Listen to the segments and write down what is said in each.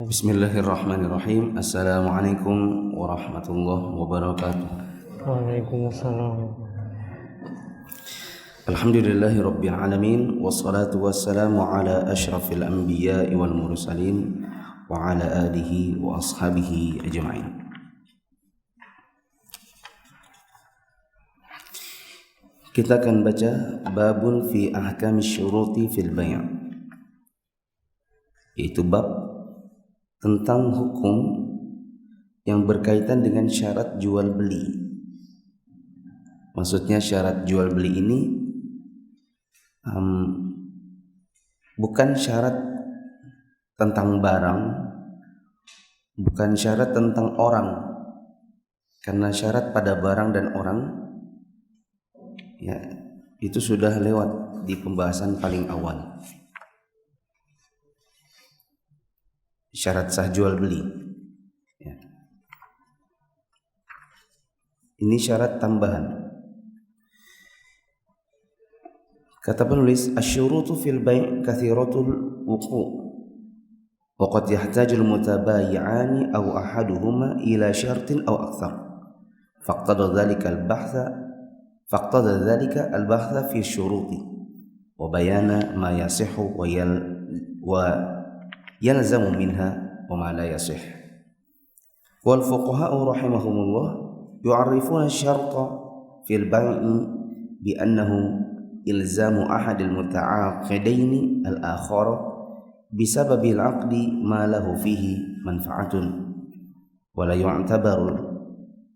Bismillahirrahmanirrahim. Assalamualaikum warahmatullahi wabarakatuh. Waalaikumsalam. Alhamdulillahi rabbil alamin, wassalatu wassalamu ala asyrafil anbiya'i wal mursalin wa ala alihi wa ashabihi ajma'in. Kita akan baca babun fi ahkami syuruti fil bay', yaitu bab tentang hukum yang berkaitan dengan syarat jual beli. Maksudnya syarat jual beli ini bukan syarat tentang barang, bukan syarat tentang orang, karena syarat pada barang dan orang ya itu sudah lewat di pembahasan paling awal. Syarat sah jual beli ya. Ini syarat tambahan. Kata penulis, asy-syurutu fil bay' katsiratul wuqu' wa qad yahtajul mutabayi'ani aw ahaduhuma ila syartin aw aktsar faqtada dzalika al-bahtha fi syuruti wa bayana ma yasihhu wa yalzamu minha wa ma la yasih. Wal fuqaha'u rahimahumullah yu'arrifuna asy-syarta fil bay'i bi annahu ilzamu ahadil muta'aqidaini al-akhara bisababil 'aqdi ma lahu fihi manfa'atun wa la yu'tabaru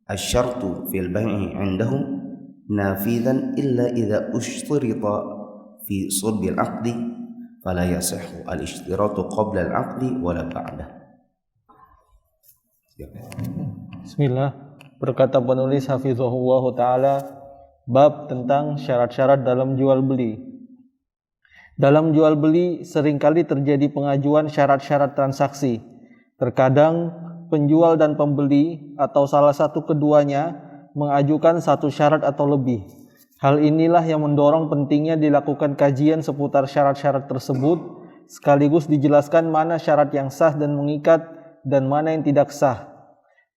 asy-syartu fil bay'i 'indahum nafidzan illa idza ushtirita fi sulbil 'aqdi fala yasihhu al-ishtiratu qabla al-'aqdi wala ba'dah. Bismillah. Berkata penulis hafizahullah ta'ala, bab tentang syarat-syarat dalam jual beli. Dalam jual beli seringkali terjadi pengajuan syarat-syarat transaksi. Terkadang penjual dan pembeli atau salah satu keduanya mengajukan satu syarat atau lebih. Hal inilah yang mendorong pentingnya dilakukan kajian seputar syarat-syarat tersebut, sekaligus dijelaskan mana syarat yang sah dan mengikat dan mana yang tidak sah.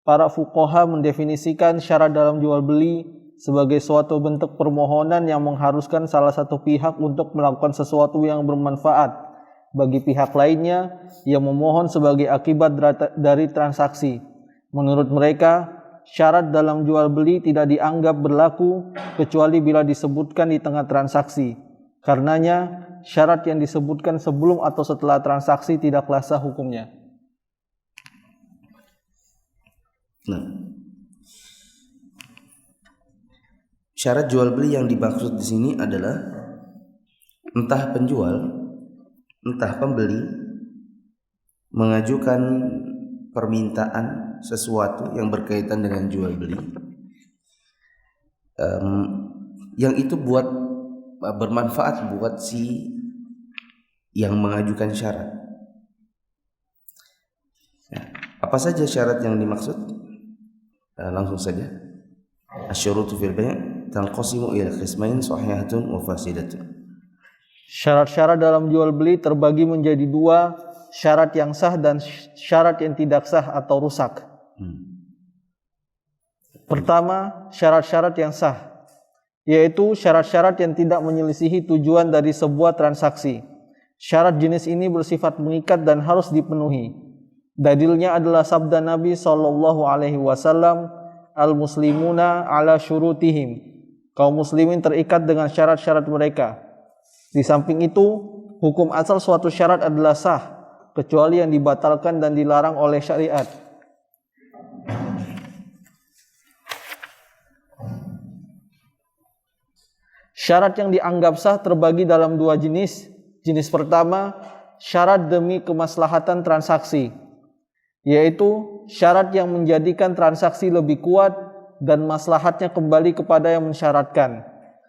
Para fuqaha mendefinisikan syarat dalam jual beli sebagai suatu bentuk permohonan yang mengharuskan salah satu pihak untuk melakukan sesuatu yang bermanfaat bagi pihak lainnya yang memohon sebagai akibat dari transaksi. Menurut mereka, syarat dalam jual beli tidak dianggap berlaku kecuali bila disebutkan di tengah transaksi. Karenanya, syarat yang disebutkan sebelum atau setelah transaksi tidaklah sah hukumnya. Nah, syarat jual beli yang dimaksud di sini adalah entah penjual, entah pembeli mengajukan permintaan sesuatu yang berkaitan dengan jual beli, yang itu bermanfaat buat si yang mengajukan syarat. Ya, apa saja syarat yang dimaksud? Langsung saja. Asy-syurutu fil bay' tanqasimu ila qismain sahihatun wa fasidatun. Syarat-syarat dalam jual beli terbagi menjadi dua, syarat yang sah dan syarat yang tidak sah atau rusak. Pertama, syarat-syarat yang sah, yaitu syarat-syarat yang tidak menyelisihi tujuan dari sebuah transaksi. Syarat jenis ini bersifat mengikat dan harus dipenuhi. Dalilnya adalah sabda Nabi SAW, al-muslimuna ala syurutihim. Kaum muslimin terikat dengan syarat-syarat mereka. Di samping itu, hukum asal suatu syarat adalah sah, kecuali yang dibatalkan dan dilarang oleh syariat. Syarat yang dianggap sah terbagi dalam dua jenis. Jenis pertama, syarat demi kemaslahatan transaksi, yaitu syarat yang menjadikan transaksi lebih kuat dan maslahatnya kembali kepada yang mensyaratkan,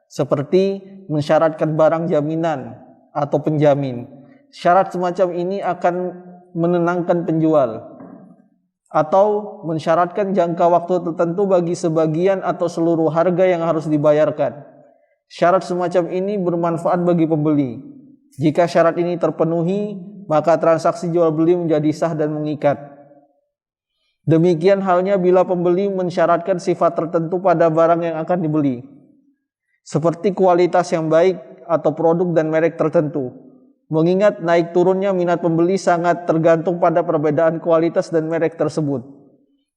seperti mensyaratkan barang jaminan atau penjamin. Syarat semacam ini akan menenangkan penjual, atau mensyaratkan jangka waktu tertentu bagi sebagian atau seluruh harga yang harus dibayarkan. Syarat semacam ini bermanfaat bagi pembeli. Jika syarat ini terpenuhi, maka transaksi jual beli menjadi sah dan mengikat. Demikian halnya bila pembeli mensyaratkan sifat tertentu pada barang yang akan dibeli, seperti kualitas yang baik atau produk dan merek tertentu. Mengingat naik turunnya minat pembeli sangat tergantung pada perbedaan kualitas dan merek tersebut.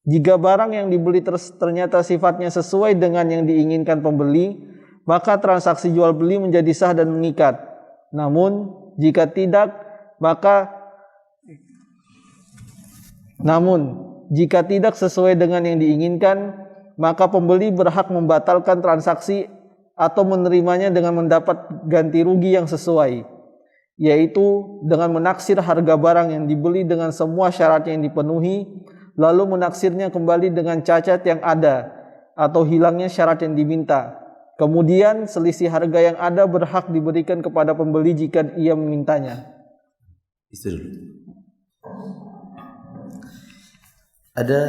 Jika barang yang dibeli ternyata sifatnya sesuai dengan yang diinginkan pembeli, maka transaksi jual beli menjadi sah dan mengikat. Namun jika tidak sesuai dengan yang diinginkan, maka pembeli berhak membatalkan transaksi atau menerimanya dengan mendapat ganti rugi yang sesuai, yaitu dengan menaksir harga barang yang dibeli dengan semua syarat yang dipenuhi, lalu menaksirnya kembali dengan cacat yang ada atau hilangnya syarat yang diminta. Kemudian selisih harga yang ada berhak diberikan kepada pembeli jika ia memintanya. Itu dulu. Ada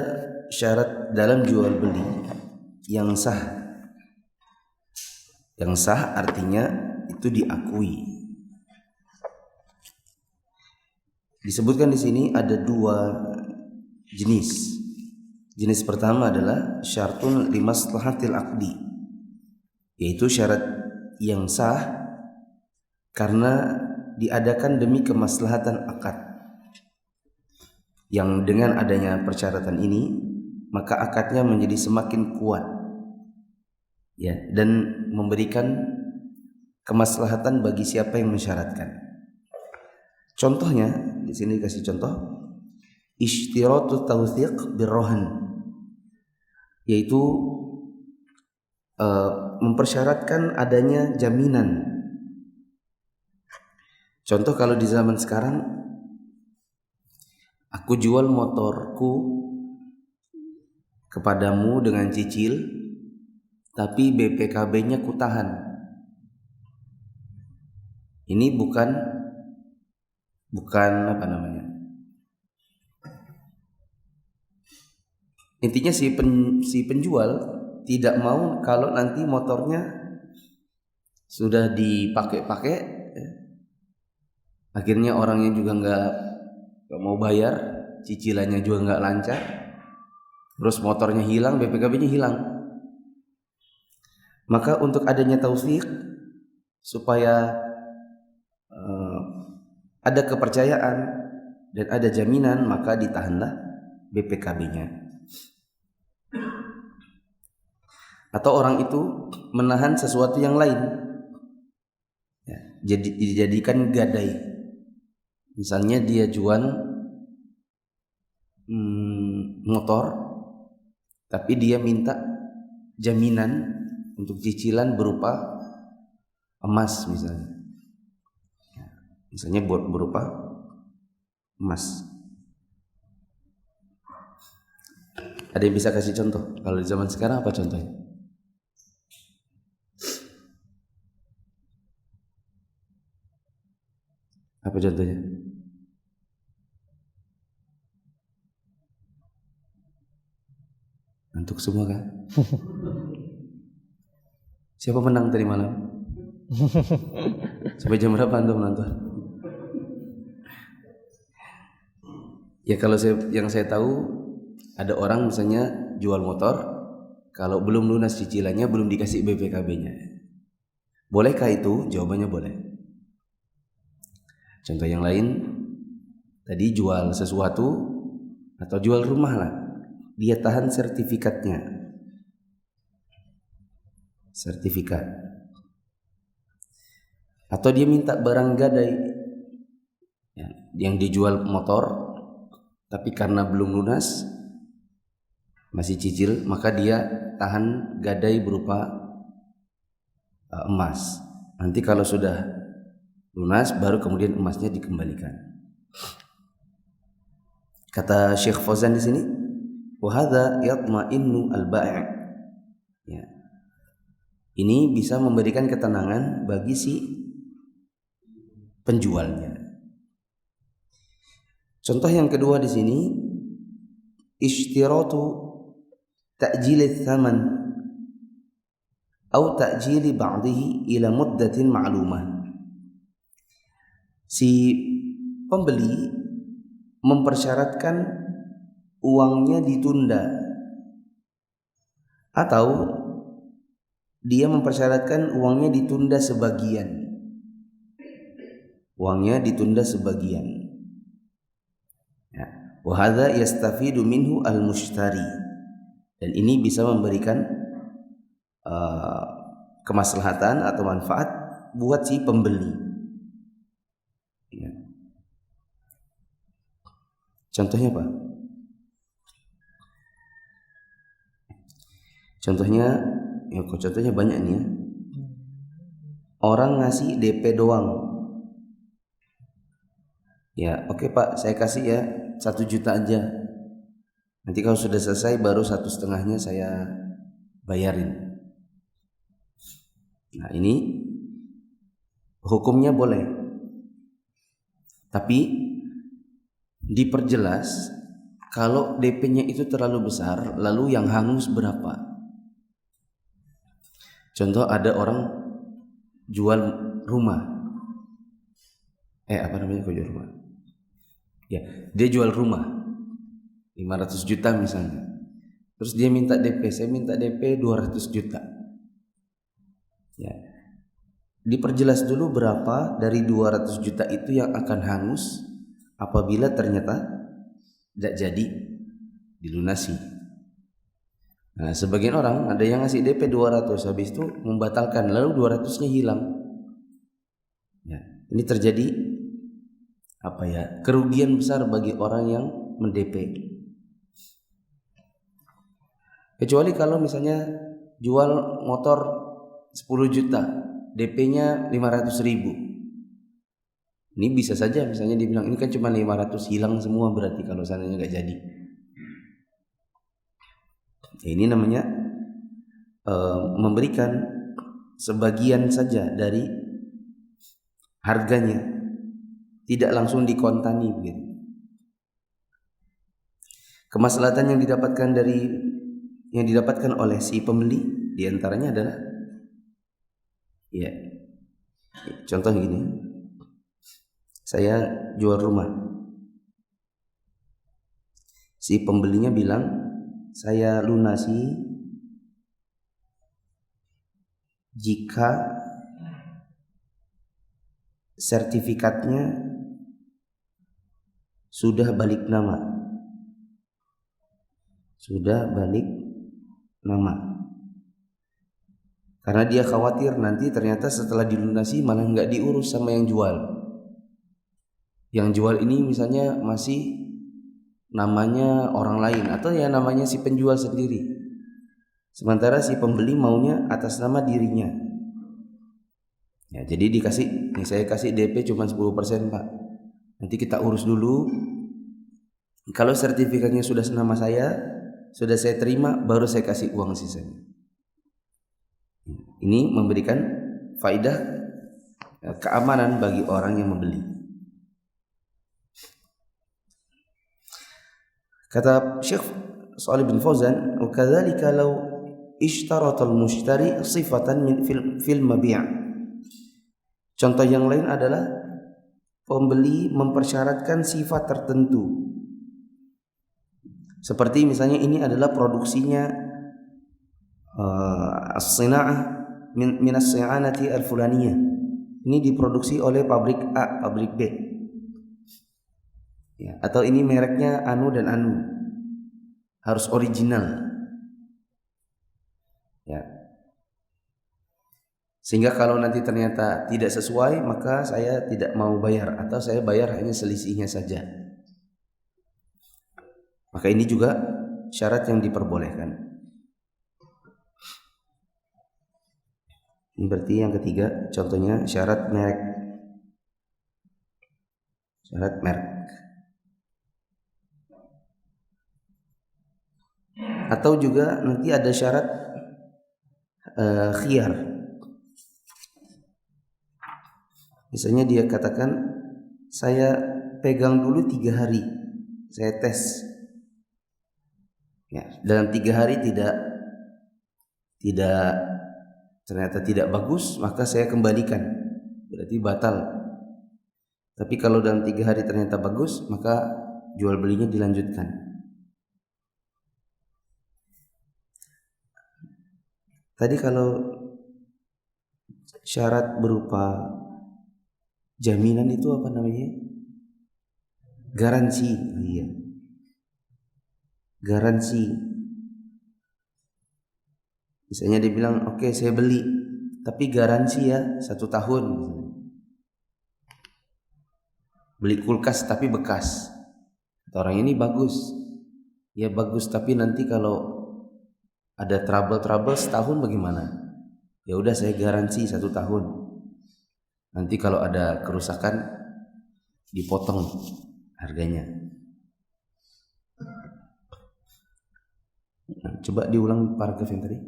syarat dalam jual beli yang sah. Yang sah artinya itu diakui. Disebutkan di sini ada dua jenis. Jenis pertama adalah syartun limaslahatil aqdi, yaitu syarat yang sah karena diadakan demi kemaslahatan akad. Yang dengan adanya persyaratan ini, maka akadnya menjadi semakin kuat, ya, dan memberikan kemaslahatan bagi siapa yang mensyaratkan. Contohnya di sini kasih contoh, ishtiratu tawthiq birrohan, yaitu mempersyaratkan adanya jaminan. Contoh kalau di zaman sekarang, aku jual motorku kepadamu dengan cicil, tapi BPKB-nya kutahan. Ini bukan apa namanya? Intinya si penjual tidak mau kalau nanti motornya sudah dipakai-pakai, akhirnya orangnya juga nggak mau bayar, cicilannya juga nggak lancar, terus motornya hilang, BPKB-nya hilang. Maka untuk adanya taufiq supaya ada kepercayaan dan ada jaminan, maka ditahanlah BPKB-nya. Atau orang itu menahan sesuatu yang lain, ya, jadi dijadikan gadai. Misalnya dia jual motor, tapi dia minta jaminan untuk cicilan berupa emas misalnya. Misalnya berupa emas. Ada yang bisa kasih contoh? Kalau di zaman sekarang apa contohnya? Apa contohnya? Ngantuk semua kan? Siapa menang tadi malam? Sampai jam berapa antum nonton? Ya kalau yang saya tahu, ada orang misalnya jual motor, kalau belum lunas cicilannya, belum dikasih BPKB-nya. Bolehkah itu? Jawabannya boleh. Contoh yang lain, tadi jual sesuatu atau jual rumah lah, dia tahan sertifikat. Atau dia minta barang gadai, ya, yang dijual motor, tapi karena belum lunas, masih cicil, maka dia tahan gadai berupa emas. Nanti kalau sudah lunas, baru kemudian emasnya dikembalikan. Kata Syekh Fauzan di sini, wa hadza yatma'innu al-bai'. Ya. Ini bisa memberikan ketenangan bagi si penjualnya. Contoh yang kedua di sini, ishtiratu ta'jil ats-tsaman atau ta'jil ba'dihi ila muddatin ma'lumah. Si pembeli mempersyaratkan uangnya ditunda, atau dia mempersyaratkan uangnya ditunda sebagian. Uangnya ditunda sebagian. Wa hadza yastafidu minhu al-mushtari. Dan ini bisa memberikan kemaslahatan atau manfaat buat si pembeli. Ya. Contohnya apa? Contohnya banyak nih ya. Orang ngasih DP doang. Ya, oke Pak, saya kasih ya 1 juta aja. Nanti kalau sudah selesai baru 1,5-nya saya bayarin. Nah, ini hukumnya boleh. Tapi diperjelas kalau DP-nya itu terlalu besar, lalu yang hangus berapa? Contoh, ada orang jual rumah. Jual rumah? Ya, dia jual rumah 500 juta misalnya. Terus dia minta DP, saya minta DP 200 juta. Ya. Diperjelas dulu berapa dari 200 juta itu yang akan hangus apabila ternyata tidak jadi dilunasi. Nah, sebagian orang ada yang ngasih DP 200, habis itu membatalkan, lalu 200-nya hilang. Ya, ini terjadi kerugian besar bagi orang yang mendp. Kecuali kalau misalnya jual motor 10 juta, DP-nya 500 ribu. Ini bisa saja misalnya dibilang ini kan cuma 500, hilang semua berarti kalau seandainya nggak jadi. Ini namanya memberikan sebagian saja dari harganya, tidak langsung dikontani begitu. Kemaslahatan yang didapatkan oleh si pembeli diantaranya adalah, ya, contoh gini, saya jual rumah, si pembelinya bilang saya lunasi jika sertifikatnya sudah balik nama. Karena dia khawatir nanti ternyata setelah dilunasi malah nggak diurus sama yang jual. Yang jual ini misalnya masih namanya orang lain atau ya namanya si penjual sendiri. Sementara si pembeli maunya atas nama dirinya. Ya, jadi saya kasih DP cuma 10% Pak. Nanti kita urus dulu. Kalau sertifikatnya sudah nama saya, sudah saya terima, baru saya kasih uang sisanya. Ini memberikan faidah keamanan bagi orang yang membeli. Kata Syekh Shalih bin Fauzan, "Wa kadzalika law ishtarata al-mushtari sifatan fil mabi'." Contoh yang lain adalah pembeli mempersyaratkan sifat tertentu. Seperti misalnya ini adalah produksinya as-sina'ah min as-si'anati al-fulaniyah. Ini diproduksi oleh pabrik A, pabrik B. Ya, atau ini mereknya anu dan anu. Harus original. Ya. Sehingga kalau nanti ternyata tidak sesuai, maka saya tidak mau bayar atau saya bayar hanya selisihnya saja. Maka ini juga syarat yang diperbolehkan. Ini berarti yang ketiga, contohnya syarat merek. Syarat merek. Atau juga nanti ada syarat khiyar. Misalnya dia katakan, saya pegang dulu 3 hari, saya tes. Ya, dalam 3 hari ternyata tidak bagus, maka saya kembalikan. Berarti batal. Tapi kalau dalam 3 hari ternyata bagus, maka jual belinya dilanjutkan. Tadi kalau syarat berupa jaminan itu apa namanya? Garansi. Iya. Garansi. Misalnya dia bilang, oke, saya beli, tapi garansi ya 1 tahun. Beli kulkas tapi bekas. Orang ini bagus. Ya bagus, tapi nanti kalau ada trouble setahun bagaimana? Ya udah, saya garansi 1 tahun. Nanti kalau ada kerusakan dipotong harganya. Nah, coba diulang paragraf yang tadi.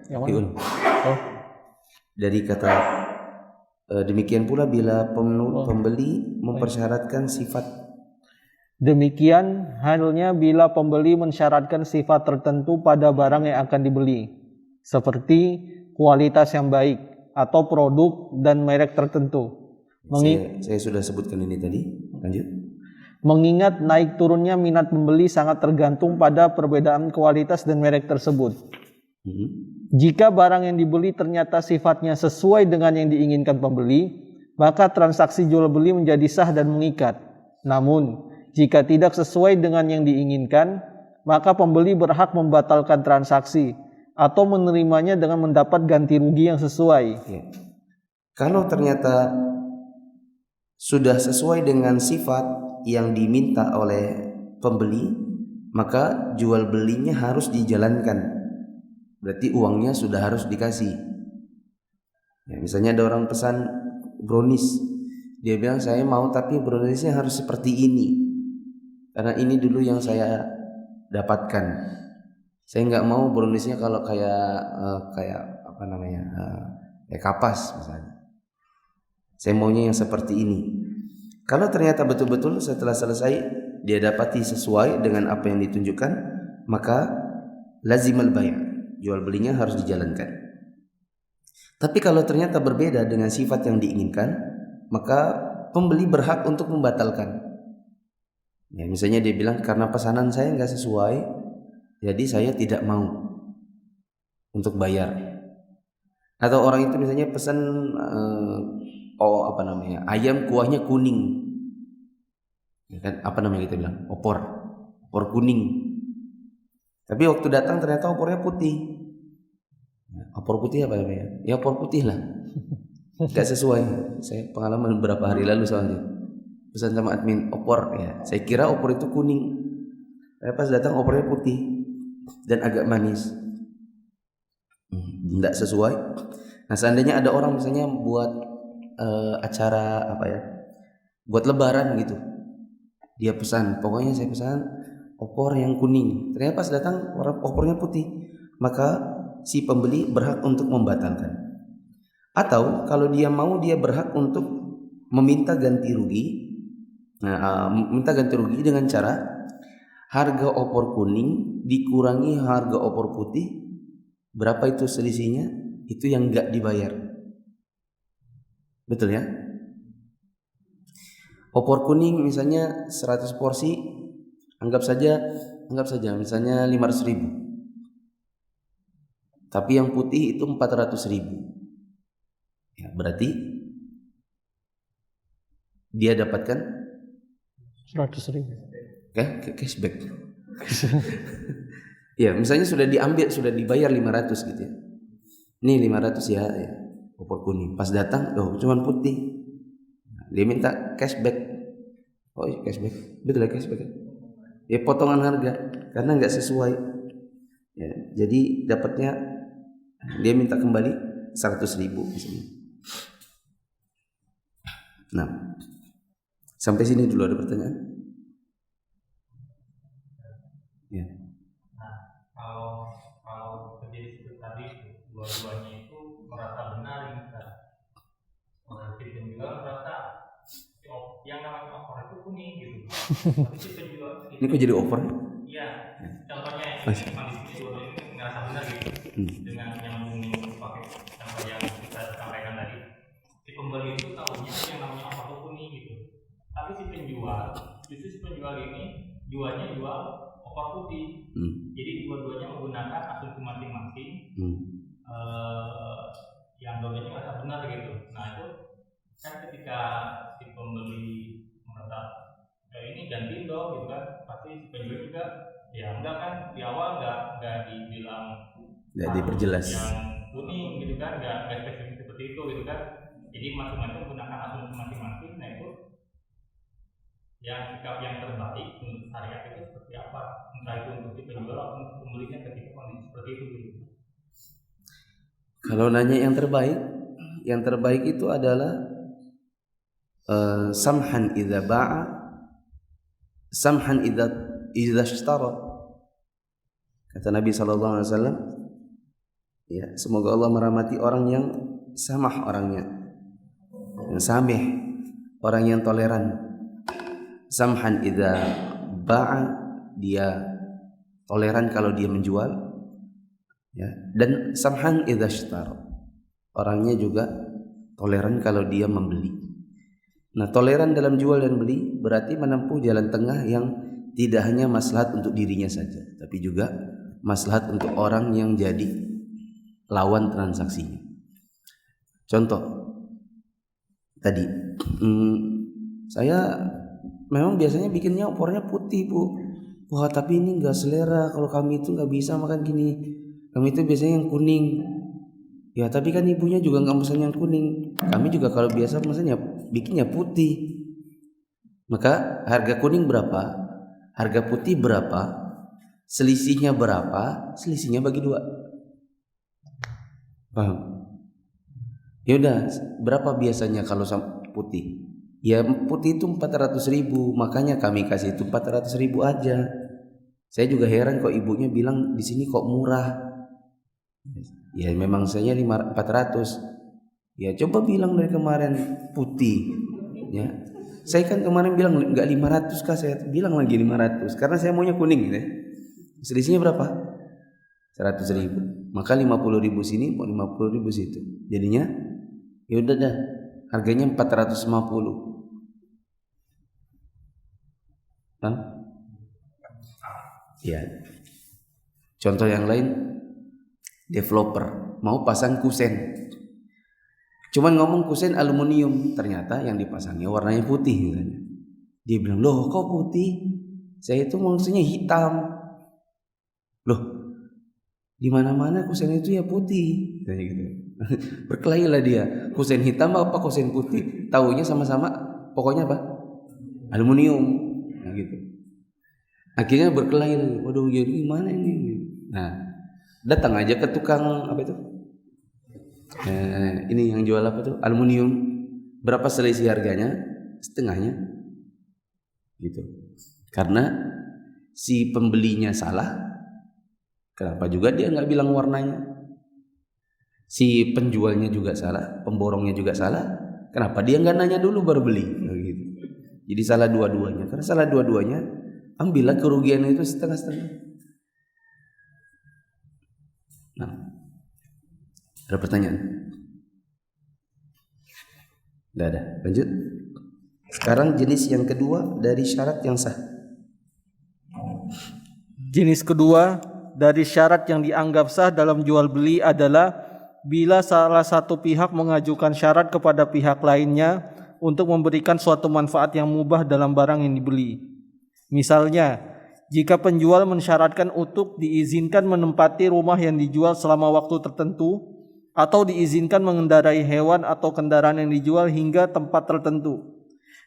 Yang mana? Oh. Dari kata demikian pula bila pembeli mempersyaratkan sifat. Demikian halnya bila pembeli mensyaratkan sifat tertentu pada barang yang akan dibeli, seperti kualitas yang baik atau produk dan merek tertentu. Saya sudah sebutkan ini tadi. Lanjut. Mengingat naik turunnya minat pembeli sangat tergantung pada perbedaan kualitas dan merek tersebut. Jika barang yang dibeli ternyata sifatnya sesuai dengan yang diinginkan pembeli, maka transaksi jual beli menjadi sah dan mengikat. Namun, jika tidak sesuai dengan yang diinginkan, maka pembeli berhak membatalkan transaksi atau menerimanya dengan mendapat ganti rugi yang sesuai. Ya. Kalau ternyata sudah sesuai dengan sifat yang diminta oleh pembeli, maka jual belinya harus dijalankan. Berarti uangnya sudah harus dikasih. Ya, misalnya ada orang pesan brownies, dia bilang saya mau tapi browniesnya harus seperti ini, karena ini dulu yang saya dapatkan. Saya nggak mau browniesnya kalau kayak apa namanya, kayak kapas misalnya. Saya maunya yang seperti ini. Kalau ternyata betul-betul setelah selesai dia dapati sesuai dengan apa yang ditunjukkan, maka lazimal bai', jual belinya harus dijalankan. Tapi kalau ternyata berbeda dengan sifat yang diinginkan, maka pembeli berhak untuk membatalkan. Ya, misalnya dia bilang karena pesanan saya nggak sesuai, jadi saya tidak mau untuk bayar. Atau orang itu misalnya pesan ayam kuahnya kuning, ya kan, apa namanya kita bilang opor kuning. Tapi waktu datang ternyata opornya putih. Opor putih apa namanya? Ya opor putih lah. Gak sesuai. Saya pengalaman beberapa hari lalu soalnya. Pesan sama admin opor, ya. Saya kira opor itu kuning. Tapi pas datang opornya putih dan agak manis. Tidak sesuai. Nah, seandainya ada orang misalnya buat acara buat lebaran gitu. Dia pesan, pokoknya saya pesan opor yang kuning. Ternyata pas datang opornya putih, maka si pembeli berhak untuk membatalkan. Atau kalau dia mau, dia berhak untuk meminta ganti rugi. Nah, minta ganti rugi dengan cara harga opor kuning dikurangi harga opor putih. Berapa itu selisihnya? Itu yang enggak dibayar. Betul ya? Opor kuning misalnya 100 porsi, anggap saja misalnya 500.000. Tapi yang putih itu 400.000. Ya, berarti dia dapatkan 100.000. Cashback. Ya, misalnya sudah dibayar 500 gitu ya. Nih 500 ya, opor kuning. Pas datang, cuman putih. Dia minta cashback. Oh, cashback. Betul ya, cashback. Ya, potongan harga karena nggak sesuai. Ya, jadi dapatnya dia minta kembali 100.000 misalnya. Nah, sampai sini dulu ada pertanyaan? Ya. Nah, kalau terjadi seperti tadi, dua-duanya itu merasa benar ini kan. Si penjual merasa yang namanya opor itu kuning gitu. Tapi si penjual ini kok jadi opor? Iya, memang di sini dua-duanya ini ngerasa benar gitu. Dengan yang pakai contoh yang kita sampaikan tadi, si pembeli itu tahunya yang namanya opor kuning gitu, tapi si penjual ini jualnya jual opor putih. Jadi dua-duanya menggunakan asumsi masing-masing. Yang dua-duanya ngerasa benar gitu. Nah itu kan ketika si pembeli merasa ini gantiin dong gitu kan, pasti si penjual juga ya enggak kan, di awal enggak dibilang nggak diperjelas yang kuning gitu kan, enggak spesifik seperti itu gitu kan. Jadi masing-masing menggunakan asumsi masing-masing. Nah itu yang sikap yang terbaik menurut syariat itu seperti apa, entah itu untuk si penjual atau untuk pembelinya ketika kondisi seperti itu gitu. Kalau nanya yang terbaik itu adalah samhan idza ba'a, samhan idza ishtara. Kata Nabi sallallahu alaihi wasallam, ya, semoga Allah merahmati orang yang samah orangnya, yang samih, orang yang toleran. Samhan idza ba'a, dia toleran kalau dia menjual, ya, dan samhan idza ishtara, orangnya juga toleran kalau dia membeli. Nah, toleran dalam jual dan beli berarti menempuh jalan tengah yang tidak hanya maslahat untuk dirinya saja, tapi juga maslahat untuk orang yang jadi lawan transaksinya. Contoh tadi, saya memang biasanya bikinnya opornya putih, Bu. Wah, tapi ini enggak selera, kalau kami itu enggak bisa makan gini, kami itu biasanya yang kuning. Ya, tapi kan ibunya juga enggak pesan yang kuning, kami juga kalau biasa pesannya bikinnya putih. Maka harga kuning berapa, harga putih berapa, selisihnya berapa, selisihnya bagi 2. Paham? Ya udah, berapa biasanya kalau putih? Ya putih itu 400.000, makanya kami kasih itu 400.000 aja. Saya juga heran kok ibunya bilang di sini kok murah. Ya memang saya 400. Ya coba bilang dari kemarin putih, ya. Saya kan kemarin bilang enggak 500 kah, saya bilang lagi 500 karena saya maunya kuning gitu ya. Selisihnya berapa? 100.000. Maka 50.000 sini, 50.000 situ. Jadinya ya udah dah, harganya 450. Hah? Ya. Contoh yang lain, developer mau pasang kusen, cuman ngomong kusen aluminium, ternyata yang dipasangnya warnanya putih misalnya. Dia bilang, loh kok putih, saya itu maksudnya hitam. Loh, di mana-mana kusen itu ya putih, kayak gitu. Berkelahilah dia, kusen hitam apa kusen putih, taunya sama-sama pokoknya apa, aluminium, nah gitu. Akhirnya berkelahi, waduh jadi gimana ini. Nah, datang aja ke tukang apa itu, ini yang jual apa tuh, aluminium. Berapa selisih harganya? Setengahnya, gitu. Karena si pembelinya salah, kenapa juga dia nggak bilang warnanya? Si penjualnya juga salah, pemborongnya juga salah, kenapa dia nggak nanya dulu baru beli? Gitu. Jadi salah dua-duanya. Karena salah dua-duanya, ambillah kerugian itu setengah-setengah. Nah, ada pertanyaan? Tidak ada. Lanjut. Sekarang jenis yang kedua dari syarat yang sah. Jenis kedua dari syarat yang dianggap sah dalam jual beli adalah bila salah satu pihak mengajukan syarat kepada pihak lainnya untuk memberikan suatu manfaat yang mubah dalam barang yang dibeli. Misalnya, jika penjual mensyaratkan untuk diizinkan menempati rumah yang dijual selama waktu tertentu, atau diizinkan mengendarai hewan atau kendaraan yang dijual hingga tempat tertentu.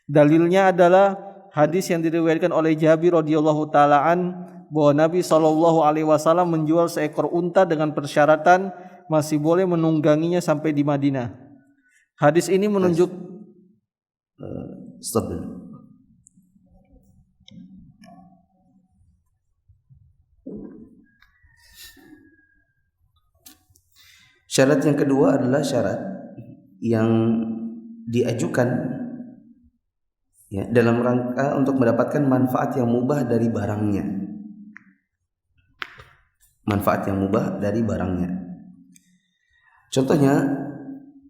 Dalilnya adalah hadis yang diriwayatkan oleh Jabir radhiyallahu taala bahwa Nabi SAW menjual seekor unta dengan persyaratan masih boleh menungganginya sampai di Madinah. Hadis ini menunjuk Stop dulu. Syarat yang kedua adalah syarat yang diajukan ya, dalam rangka untuk mendapatkan manfaat yang mubah dari barangnya. manfaat yang mubah dari barangnya. Contohnya,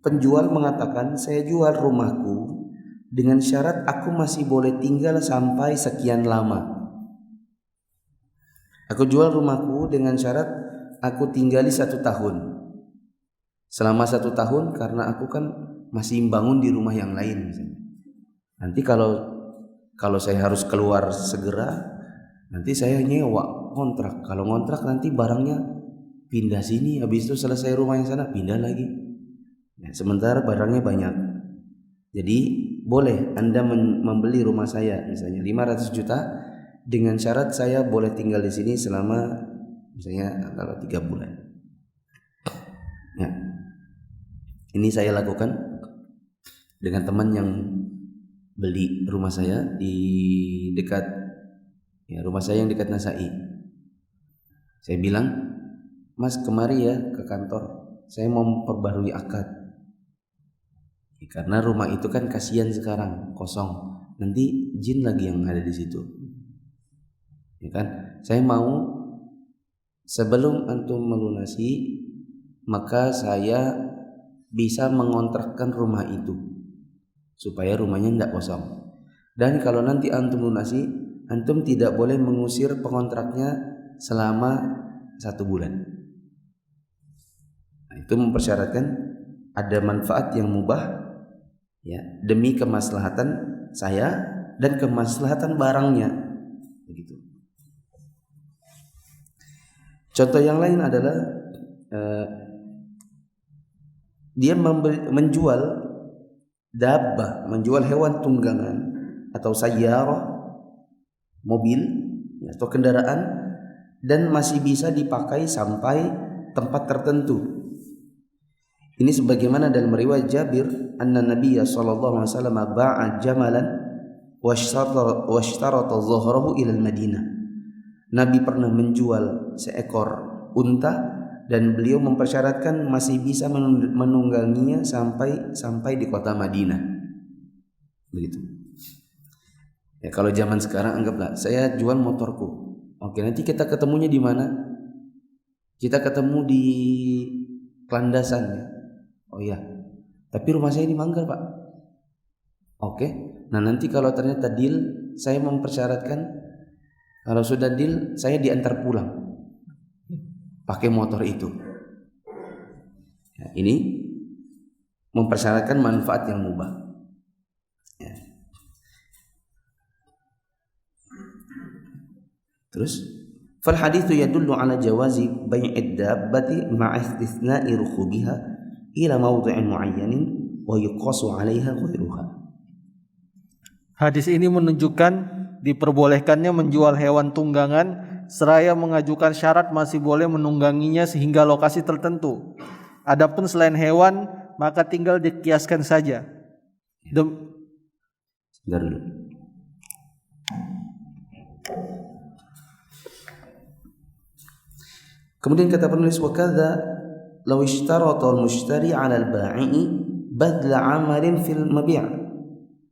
penjual mengatakan, saya jual rumahku dengan syarat aku masih boleh tinggal sampai sekian lama. Aku jual rumahku dengan syarat aku tinggali 1 tahun. Selama 1 tahun karena aku kan masih bangun di rumah yang lain. Nanti kalau saya harus keluar segera, nanti saya nyewa kontrak. Kalau kontrak nanti barangnya pindah sini, habis itu selesai rumah yang sana pindah lagi. Nah, sementara barangnya banyak. Jadi boleh Anda membeli rumah saya misalnya 500 juta dengan syarat saya boleh tinggal di sini selama misalnya antara 3 bulan. Ya. Ini saya lakukan dengan teman yang beli rumah saya di dekat rumah saya yang dekat Nasai. Saya bilang, Mas kemari ya ke kantor, saya mau memperbarui akad. Karena rumah itu kan kasihan sekarang kosong, nanti jin lagi yang ada di situ. Ya kan? Saya mau sebelum antum melunasi, maka saya bisa mengontrakkan rumah itu supaya rumahnya tidak kosong. Dan kalau nanti antum lunasi, antum tidak boleh mengusir pengontraknya selama 1 bulan. Nah, itu mempersyaratkan ada manfaat yang mubah, ya, demi kemaslahatan saya dan kemaslahatan barangnya, begitu. Contoh yang lain adalah dia menjual dabbah, menjual hewan tunggangan atau sayyarah, mobil atau kendaraan, dan masih bisa dipakai sampai tempat tertentu. Ini sebagaimana dalam riwayat Jabir, anna Nabiya sallallahu alaihi wasallam ba'a jamalan washtarata dhahrahu ila al-Madinah. Nabi pernah menjual seekor unta dan beliau mempersyaratkan masih bisa menungganginya sampai di kota Madinah. Begitu. Ya, kalau zaman sekarang anggaplah saya jual motorku. Oke, nanti kita ketemunya di mana? Kita ketemu di Landasan ya. Oh iya. Tapi rumah saya di Manggar, Pak. Oke. Nah, nanti kalau ternyata deal, saya mempersyaratkan kalau sudah deal, saya diantar pulang pakai motor itu. Ya, ini mempersyaratkan manfaat yang mubah. Ya. Terus, fal haditsu yadullu ala jawazi bai'id dabbati ma'a istithna'i rukhubiha ila mawdi'in mu'ayyanin wa yuqasu 'alaiha ghairuha. Hadis ini menunjukkan diperbolehkannya menjual hewan tunggangan seraya mengajukan syarat masih boleh menungganginya sehingga lokasi tertentu. Adapun selain hewan maka tinggal dikiaskan saja. Sebentar dulu. Kemudian kata penulis, wa kadza law ishtarata al-mushtari 'ala al-ba'i'i badla 'amalin fil mabi'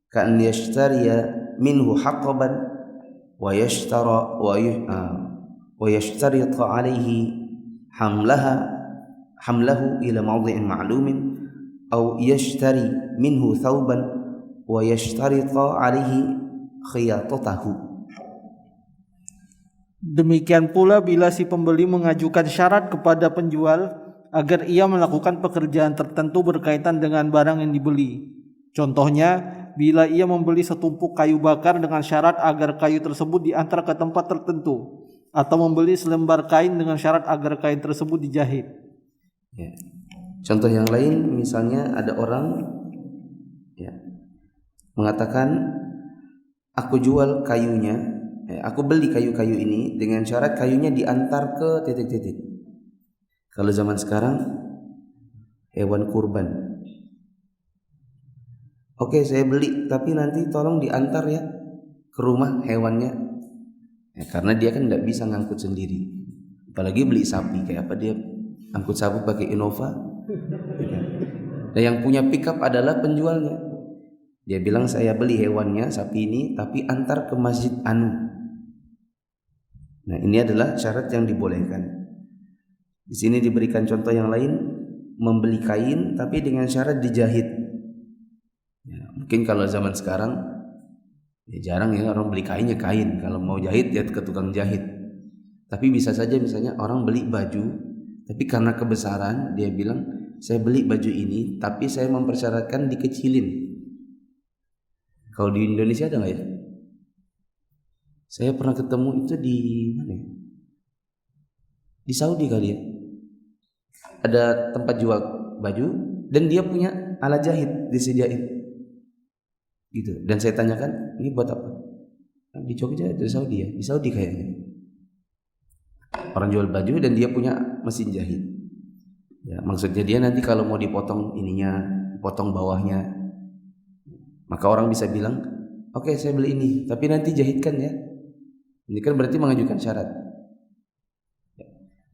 ka'an yashtariya minhu haqaban wa yashtarita alaihi hamlahu ila mawdi'in ma'lumin aw yashtari minhu thawban wa yashtarita alaihi khiyatatahu. Demikian pula bila si pembeli mengajukan syarat kepada penjual agar ia melakukan pekerjaan tertentu berkaitan dengan barang yang dibeli. Contohnya, bila ia membeli setumpuk kayu bakar dengan syarat agar kayu tersebut diantar ke tempat tertentu, atau membeli selembar kain dengan syarat agar kain tersebut dijahit. Ya. Contoh yang lain, misalnya ada orang ya, mengatakan, aku jual kayunya, aku beli kayu-kayu ini dengan syarat kayunya diantar ke titik-titik. Kalau zaman sekarang, hewan kurban. Oke, saya beli, tapi nanti tolong diantar ya ke rumah hewannya. Ya, karena dia kan tidak bisa ngangkut sendiri. Apalagi beli sapi, kayak apa dia angkut sapi pakai Innova. Dan yang punya pickup adalah penjualnya. Dia bilang saya beli hewannya sapi ini, tapi antar ke masjid anu. Nah, ini adalah syarat yang dibolehkan. Di sini diberikan contoh yang lain, membeli kain tapi dengan syarat dijahit. Ya, mungkin kalau zaman sekarang ya jarang ya orang beli kainnya kain. Kalau mau jahit ya ke tukang jahit. Tapi bisa saja misalnya orang beli baju, tapi karena kebesaran dia bilang saya beli baju ini, tapi saya mempersyaratkan dikecilin. Kalau di Indonesia ada nggak ya? Saya pernah ketemu itu di mana ya? Di Saudi kali ya. Ada tempat jual baju dan dia punya alat jahit disediain. Gitu. Dan saya tanyakan, ini buat apa? Di Jogja, di Saudi ya? Di Saudi kayaknya. Orang jual baju dan dia punya mesin jahit. Ya, maksudnya dia nanti kalau mau dipotong ininya, potong bawahnya, maka orang bisa bilang, oke, saya beli ini, tapi nanti jahitkan ya. Ini kan berarti mengajukan syarat.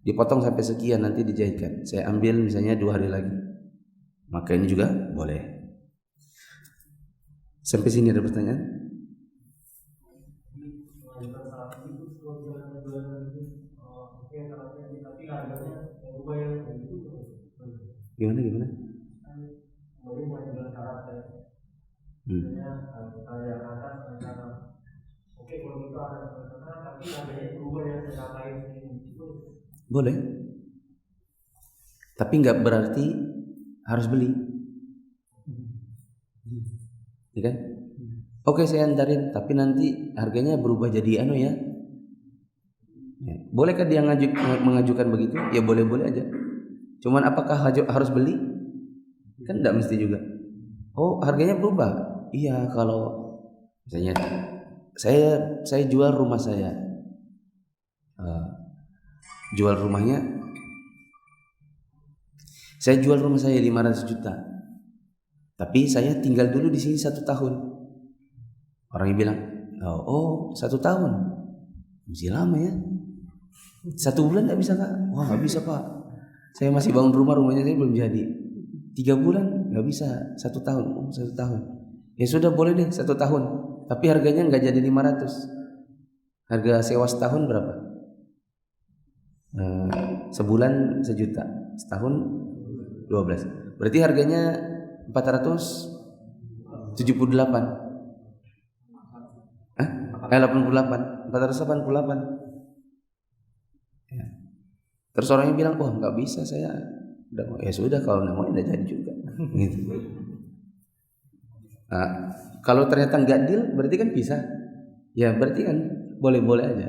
Dipotong sampai sekian, nanti dijahitkan. Saya ambil misalnya 2 hari lagi. Maka ini juga boleh. Sampai sini ada pertanyaan? Gimana? Boleh. Tapi nggak berarti harus beli. Ya kan? Oke, saya antarin, tapi nanti harganya berubah jadi ya. Bolehkah dia mengajukan begitu? Ya boleh-boleh aja. Cuman apakah harus beli? Kan tidak mesti juga. Oh, harganya berubah. Iya, kalau misalnya saya jual rumah saya. Jual rumahnya. Saya jual rumah saya 500 juta. Tapi saya tinggal dulu di sini 1 tahun. Orangnya bilang, oh 1 tahun, masih lama ya. 1 bulan nggak bisa Kak? Wah nggak bisa Pak. Saya masih bangun rumahnya saya belum jadi. 3 bulan nggak bisa. 1 tahun, 1 tahun. Ya sudah boleh deh 1 tahun. Tapi harganya nggak jadi 500. Harga sewa setahun berapa? Sebulan 1 juta, setahun 12. Berarti harganya 478. 488. Ya. Terus orangnya bilang, wah nggak bisa saya. Ya sudah, kalau nggak mau udah jadi juga. Gitu. Nah, kalau ternyata nggak deal, berarti kan bisa. Ya berarti kan boleh-boleh aja.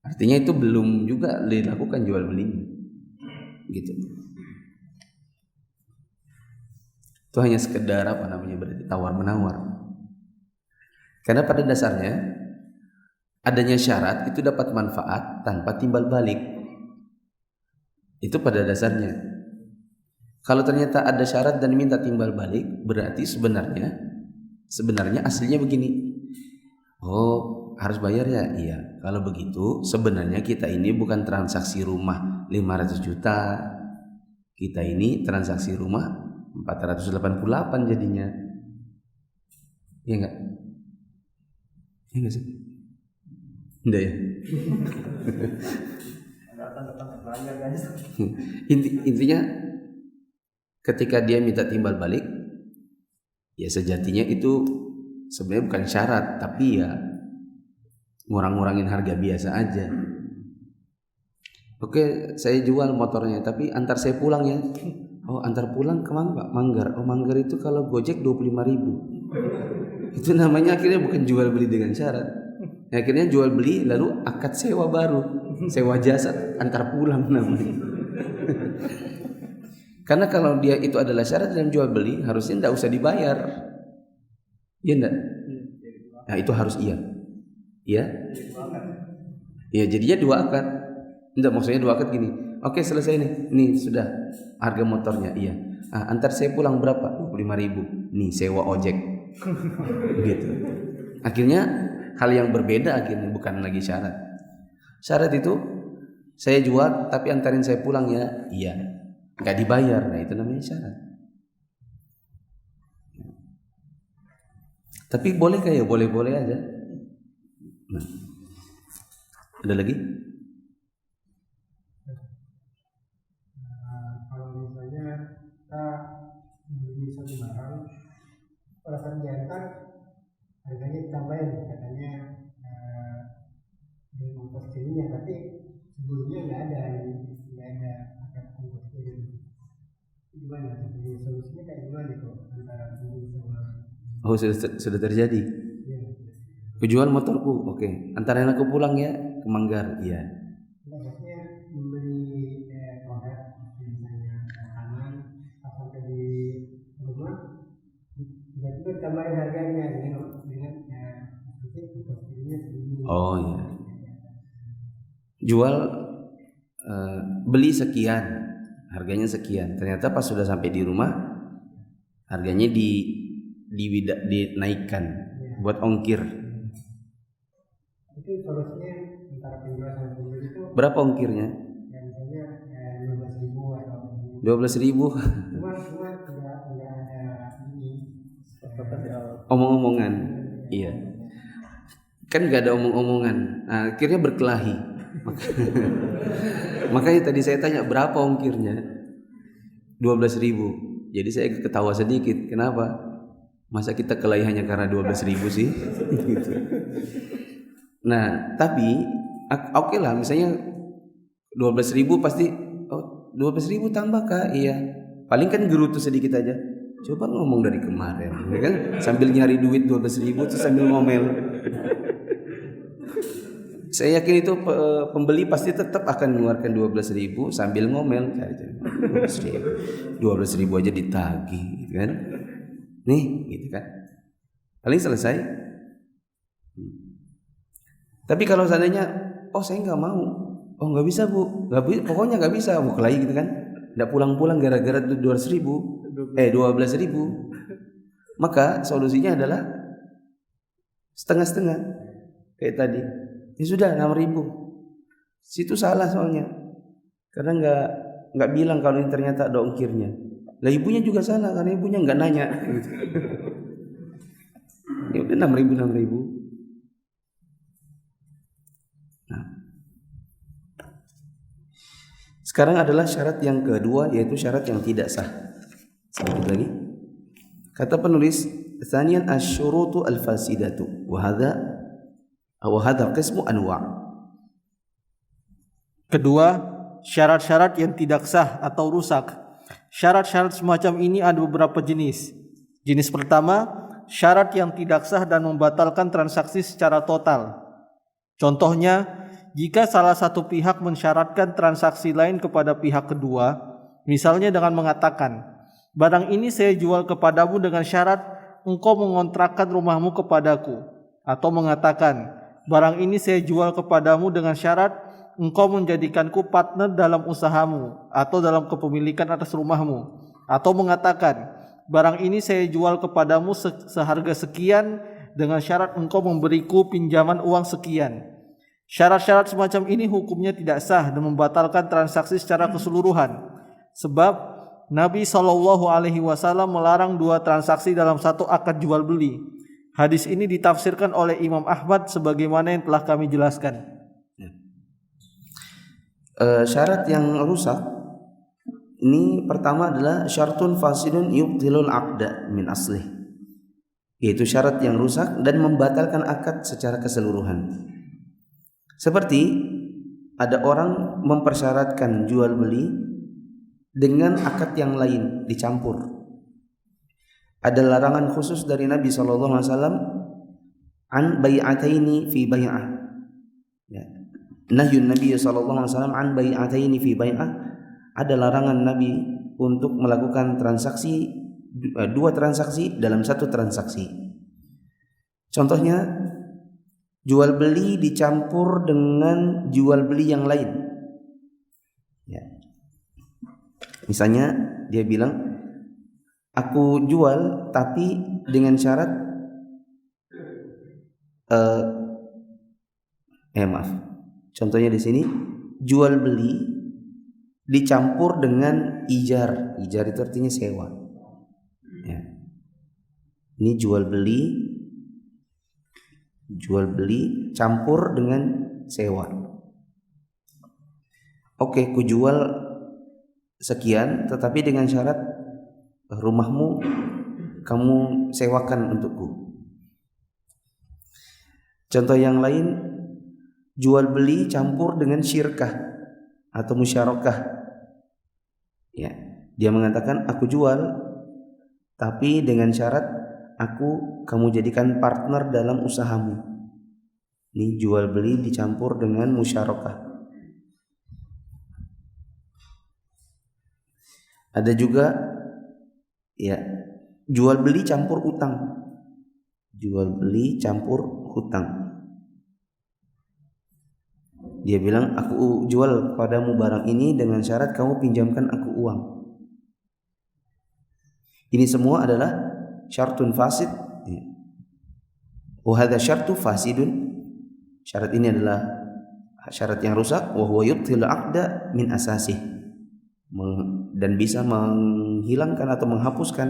Artinya itu belum juga dilakukan jual belinya. Gitu. Itu hanya sekedar berarti tawar menawar. Karena pada dasarnya adanya syarat itu dapat manfaat tanpa timbal balik. Itu pada dasarnya. Kalau ternyata ada syarat dan minta timbal balik, berarti sebenarnya aslinya begini. Oh, harus bayar ya? Iya. Kalau begitu sebenarnya kita ini bukan transaksi rumah 500 juta. Kita ini transaksi rumah 488 jadinya. Iya enggak? Iya enggak sih? Enggak ya? Intinya ketika dia minta timbal balik, ya sejatinya itu sebenarnya bukan syarat, tapi ya ngurang-ngurangin harga biasa aja. Oke, saya jual motornya, tapi antar saya pulang ya. Oh, antar pulang kemana Pak? Manggar. Oh, Manggar itu kalau Gojek 25.000. Itu namanya akhirnya bukan jual beli dengan syarat. Akhirnya jual beli lalu akad sewa baru, sewa jasa antar pulang namanya. Karena kalau dia itu adalah syarat dalam jual beli, harusnya tidak usah dibayar. Iya enggak? Nah itu harus iya. Iya? Iya jadinya 2 akad. Enggak, maksudnya 2 akad gini. Oke selesai nih. Nih sudah harga motornya iya. Antar saya pulang berapa? 25.000. Nih sewa ojek. Gitu. Akhirnya hal yang berbeda akhirnya, bukan lagi syarat. Syarat itu saya jual tapi antarin saya pulang ya. Iya. Enggak dibayar. Nah itu namanya syarat. Tapi boleh kayak boleh-boleh aja. Nah. Ada lagi? kita beli suatu barang, pada saat diantar harganya ditambahin, katanya di ongkos kirimnya, tapi sebelumnya nggak ada akad ongkos kirim. Gimana solusinya, kayak gimana tuh antara pembeli sama? Oh, sudah terjadi. Ya. Kujual motorku, oke. Antarin aku pulang ya ke Manggar, iya. Maksudnya membeli produk misalnya makanan, pas sampai di rumah tiba-tiba tambahin harganya dengan pastinya segini. Oh iya. Jual beli sekian, harganya sekian. Ternyata pas sudah sampai di rumah harganya dinaikkan buat ongkir. Itu solusinya antara penjual sama pembeli itu Berapa ongkirnya? ya misalnya 12.000 atau 12.000. cuma nggak ada ini Omong-omongan. Iya. Kan nggak ada omong-omongan. Nah, akhirnya berkelahi. Makanya tadi saya tanya berapa ongkirnya? 12.000. Jadi saya ketawa sedikit. Kenapa? Masa kita kelahi hanya karena 12.000 sih? Gitu. Nah, tapi oke lah, misalnya 12.000 pasti, oh 12.000 tambah Kak, iya. Paling kan gerutu sedikit aja. Coba ngomong dari kemarin, ya kan? Sambil nyari duit 12.000 terus sambil ngomel. Saya yakin itu pembeli pasti tetap akan mengeluarkan 12.000 sambil ngomel. 12.000 aja ditagih, gitu kan? Nih, gitu kan? Paling selesai. Tapi kalau seandainya, oh saya nggak mau, oh nggak bisa bu, pokoknya nggak bisa, mau kelahi gitu kan? Nggak pulang-pulang gara-gara 12.000, maka solusinya adalah setengah-setengah, kayak tadi. Ya sudah 6.000. Situ salah soalnya, karena nggak bilang kalau ini ternyata ada ongkirnya. Lah ibunya juga salah karena ibunya nggak nanya. Gitu. Ya udah 6.000. Nah. Sekarang adalah syarat yang kedua, yaitu syarat yang tidak sah. Sedikit lagi. Kata penulis, "Tsaniyan asy-syurutu al-fasidatu wa hadha qismu anwa'." Kedua, syarat-syarat yang tidak sah atau rusak. Syarat-syarat semacam ini ada beberapa jenis. Jenis pertama, syarat yang tidak sah dan membatalkan transaksi secara total. Contohnya, jika salah satu pihak mensyaratkan transaksi lain kepada pihak kedua, misalnya dengan mengatakan, barang ini saya jual kepadamu dengan syarat engkau mengontrakkan rumahmu kepadaku, atau mengatakan, barang ini saya jual kepadamu dengan syarat engkau menjadikanku partner dalam usahamu atau dalam kepemilikan atas rumahmu, atau mengatakan, barang ini saya jual kepadamu seharga sekian dengan syarat engkau memberiku pinjaman uang sekian. Syarat-syarat semacam ini hukumnya tidak sah dan membatalkan transaksi secara keseluruhan. Sebab Nabi SAW melarang dua transaksi dalam satu akad jual beli. Hadis ini ditafsirkan oleh Imam Ahmad sebagaimana yang telah kami jelaskan. Syarat yang rusak ini pertama adalah syartun fasidun yubtilul aqda min aslih, yaitu syarat yang rusak dan membatalkan akad secara keseluruhan. Seperti ada orang mempersyaratkan jual beli dengan akad yang lain dicampur. Ada larangan khusus dari Nabi SAW an bai'ataini fi bai'ah. Ya. Nahyun Nabi SAW an bai'ataini fi bai'ah. Ada larangan Nabi untuk melakukan transaksi, dua transaksi dalam satu transaksi. Contohnya, jual beli dicampur dengan jual beli yang lain. Ya. Misalnya dia bilang, aku jual tapi dengan syarat maaf. Contohnya di sini jual beli dicampur dengan ijar. Ijar itu artinya sewa. Ya. Ini jual beli campur dengan sewa. Oke, ku jual sekian tetapi dengan syarat rumahmu kamu sewakan untukku. Contoh yang lain, jual beli campur dengan syirkah atau musyarakah. Ya, dia mengatakan aku jual tapi dengan syarat kamu jadikan partner dalam usahamu. Ini jual beli dicampur dengan musyarakah. Ada juga ya jual beli campur utang. Jual beli campur hutang. Dia bilang aku jual kepadamu barang ini dengan syarat kamu pinjamkan aku uang. Ini semua adalah syartun fasid. Wa hadza syartu fasidun. Syarat ini adalah syarat yang rusak. Wa huwa yubtil aqda min asasih. Dan bisa menghilangkan atau menghapuskan,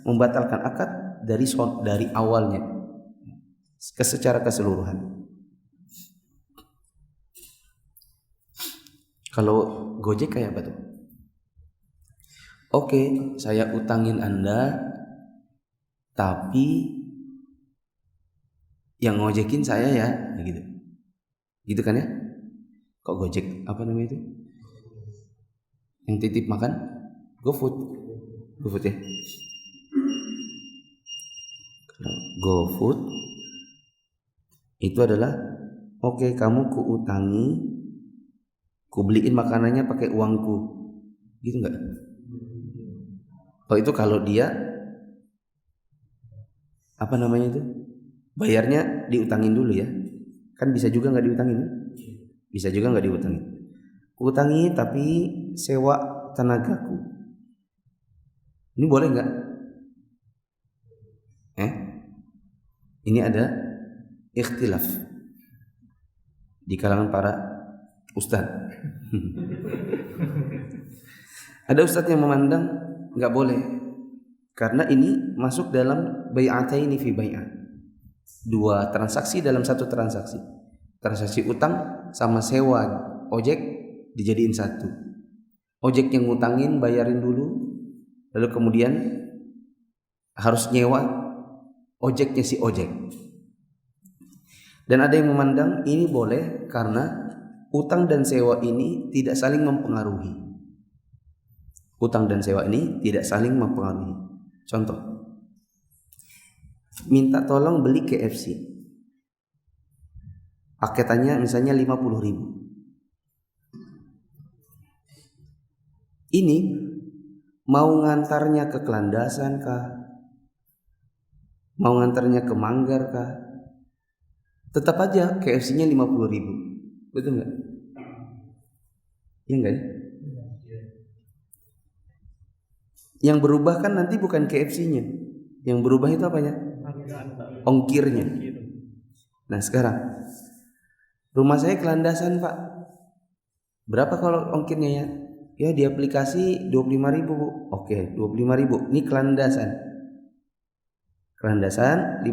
membatalkan akad dari awalnya secara keseluruhan. Kalau Gojek kayak apa tuh? Oke, saya utangin Anda, tapi yang ngojekin saya ya, gitu. Gitu kan ya? Kok Gojek apa namanya itu? Yang titip makan? GoFood. GoFood ya. GoFood itu adalah oke, kamu kuutangi, ku beliin makanannya pakai uangku, gitu nggak? Oh itu kalau dia apa namanya itu, bayarnya diutangin dulu ya, kan bisa juga nggak diutangin, bisa juga nggak diutangin. Kuutangi tapi sewa tenagaku, ini boleh nggak? Ini ada ikhtilaf di kalangan para ustadz. Ada ustadz yang memandang nggak boleh karena ini masuk dalam bai'ataini fi bai'ah, dua transaksi dalam satu transaksi. Transaksi utang sama sewa ojek dijadiin satu. Ojek yang ngutangin bayarin dulu, lalu kemudian harus nyewa ojeknya si ojek. Dan ada yang memandang ini boleh karena utang dan sewa ini tidak saling mempengaruhi. Utang dan sewa ini tidak saling mempengaruhi. Contoh, minta tolong beli KFC, paketannya misalnya 50.000. Ini mau ngantarnya ke Kelandasan kah? Mau ngantarnya ke Manggar kah? Tetap aja KFC-nya 50.000. Betul nggak? Iya nggak ya? Yang berubah kan nanti bukan KFC-nya. Yang berubah itu apanya? Ongkirnya. Nah sekarang rumah saya ke Landasan Pak. Berapa kalau ongkirnya ya? Ya di aplikasi 25.000 Bu. Oke 25.000. Ini ke Landasan. Kelandasan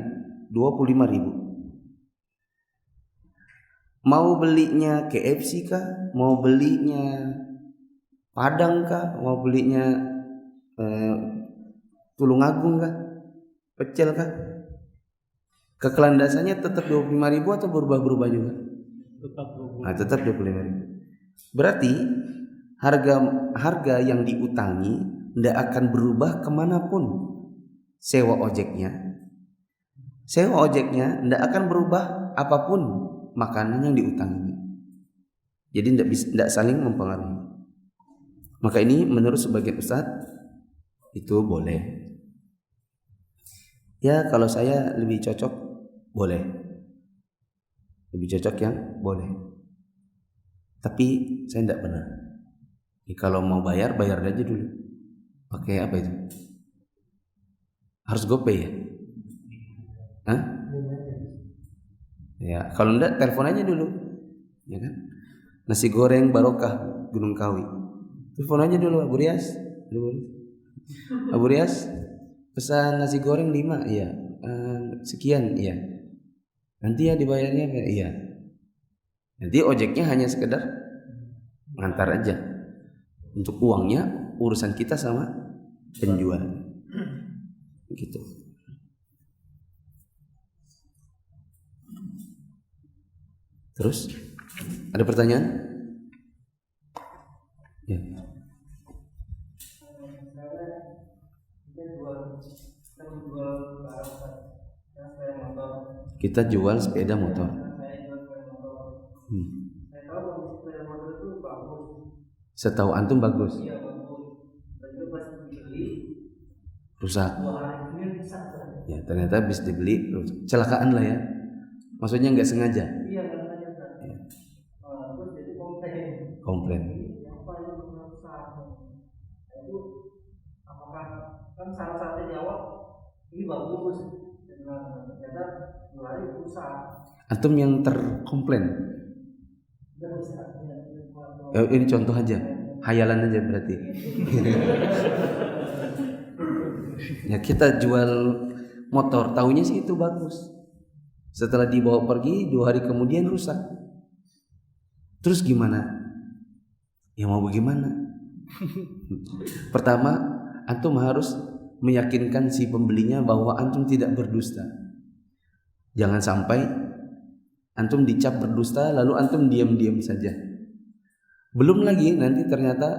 25.000. Mau belinya KFC kah? Mau belinya Padang kah? Mau belinya Tulungagung kah? Pecel kah? Ke Kelandasannya tetap 25.000 atau berubah-berubah juga? Tetap 25.000. Berarti harga yang diutangi tidak akan berubah kemanapun. Sewa ojeknya tidak akan berubah apapun makanan yang diutangi. Jadi tidak saling mempengaruhi. Maka ini menurut sebagian ustadz itu boleh. Ya kalau saya lebih cocok boleh. Lebih cocok yang boleh. Tapi saya tidak benar. Kalau mau bayar aja dulu. Pakai apa itu? Harus GoPay ya? Hah? Ya, kalau enggak telepon aja dulu. Ya kan? Nasi goreng barokah Gunung Kawi. Telepon aja dulu Abu Rias. Abu Rias pesan nasi goreng 5, iya. Sekian, iya. Nanti ya dibayarnya, iya. Nanti ojeknya hanya sekedar ngantar aja. Untuk uangnya urusan kita sama penjual. gitu. Terus ada pertanyaan? Ya. Kita jual sepeda motor. Setahu antum bagus. Rusak. Ya, ternyata habis dibeli celakaan lah ya. Maksudnya nggak sengaja. Ya. Komplain. Kan syarat-syaratnya di awal ini bagus, ternyata jualnya rusak. Antum yang terkomplain. Ini contoh aja, hayalan aja berarti. Ya kita jual motor, taunya sih itu bagus. Setelah dibawa pergi 2 hari kemudian rusak. Terus gimana? Ya mau bagaimana? Pertama, antum harus meyakinkan si pembelinya bahwa antum tidak berdusta. Jangan sampai antum dicap berdusta lalu antum diam-diam saja. Belum lagi nanti ternyata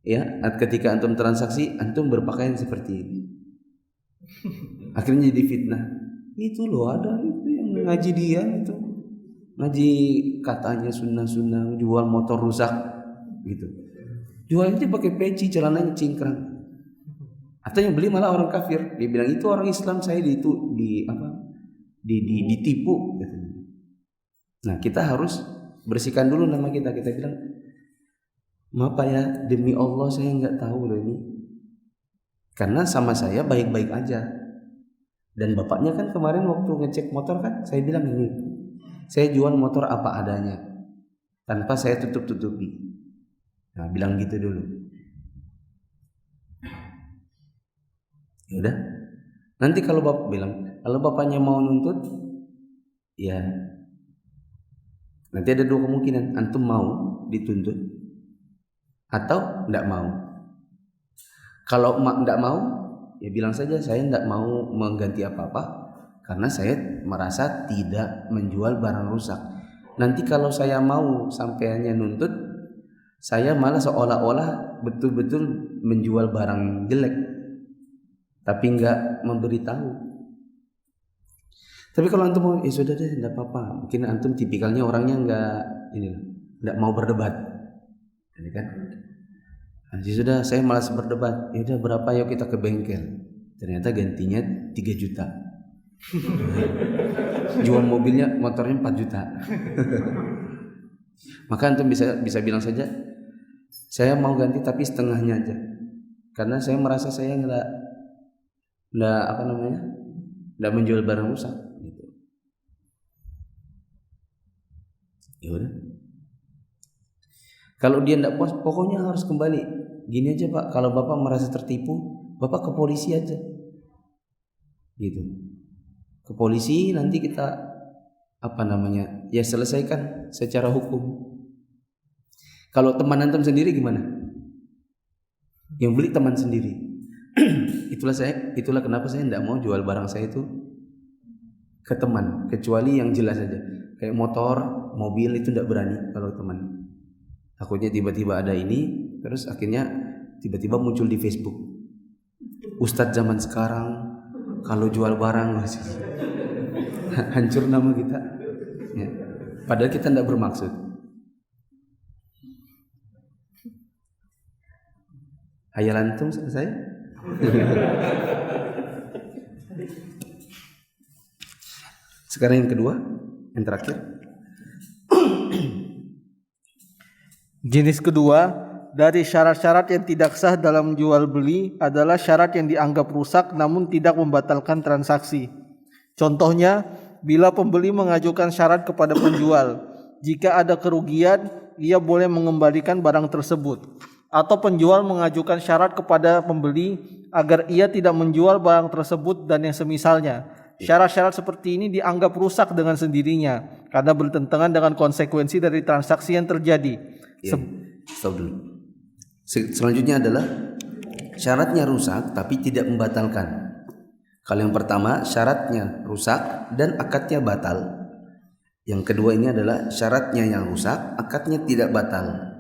ya ketika antum transaksi antum berpakaian seperti ini. Akhirnya jadi fitnah. Itu loh ada itu yang ngaji dia itu. Ngaji katanya sunnah-sunnah jual motor rusak gitu. Jualnya pakai peci, celananya cingkrang. Atau yang beli malah orang kafir. Dia bilang itu orang Islam, saya ditipu. Nah kita harus bersihkan dulu nama kita. Kita bilang, maaf Pak ya, demi Allah saya nggak tahu loh ini. Karena sama saya baik-baik aja. Dan bapaknya kan kemarin waktu ngecek motor kan, saya bilang ini, saya jual motor apa adanya, tanpa saya tutup-tutupi. Nah bilang gitu dulu. Ya udah. Nanti kalau bapak bilang, kalau bapaknya mau nuntut, ya nanti ada 2 kemungkinan. Antum mau dituntut atau tidak mau. Kalau tidak mau, ya bilang saja saya tidak mau mengganti apa-apa karena saya merasa tidak menjual barang rusak. Nanti kalau saya mau sampai hanya nuntut, saya malah seolah-olah betul-betul menjual barang jelek, tapi nggak memberitahu. Tapi kalau antum mau, sudah deh, tidak apa-apa. Mungkin antum tipikalnya orangnya nggak mau berdebat, jadi kan? Nanti sudah saya malas berdebat. Ya udah berapa yuk kita ke bengkel. Ternyata gantinya 3 juta. Jual mobilnya, motornya 4 juta. Maka antum bisa bilang saja, saya mau ganti tapi setengahnya aja. Karena saya merasa saya enggak menjual barang rusak gitu. Ya udah. Kalau dia enggak puas, pokoknya harus kembali. Gini aja Pak, kalau Bapak merasa tertipu, Bapak ke polisi aja. Gitu. Ke polisi nanti kita ya selesaikan secara hukum. Kalau teman antum sendiri gimana? Yang beli teman sendiri. Itulah kenapa saya tidak mau jual barang saya itu ke teman, kecuali yang jelas saja. Kayak motor, mobil itu tidak berani kalau teman. Takutnya tiba-tiba ada ini, terus akhirnya tiba-tiba muncul di Facebook. Ustadz zaman sekarang kalau jual barang hancur nama kita. Ya. Padahal kita tidak bermaksud. Hayalan antum selesai? Sekarang yang kedua, yang terakhir. Jenis kedua dari syarat-syarat yang tidak sah dalam jual beli adalah syarat yang dianggap rusak namun tidak membatalkan transaksi. Contohnya, bila pembeli mengajukan syarat kepada penjual, jika ada kerugian, ia boleh mengembalikan barang tersebut. Atau penjual mengajukan syarat kepada pembeli agar ia tidak menjual barang tersebut dan yang semisalnya. Syarat-syarat seperti ini dianggap rusak dengan sendirinya karena bertentangan dengan konsekuensi dari transaksi yang terjadi. Stop dulu. Selanjutnya adalah syaratnya rusak tapi tidak membatalkan. Kalau yang pertama syaratnya rusak dan akadnya batal. Yang kedua ini adalah syaratnya yang rusak, akadnya tidak batal.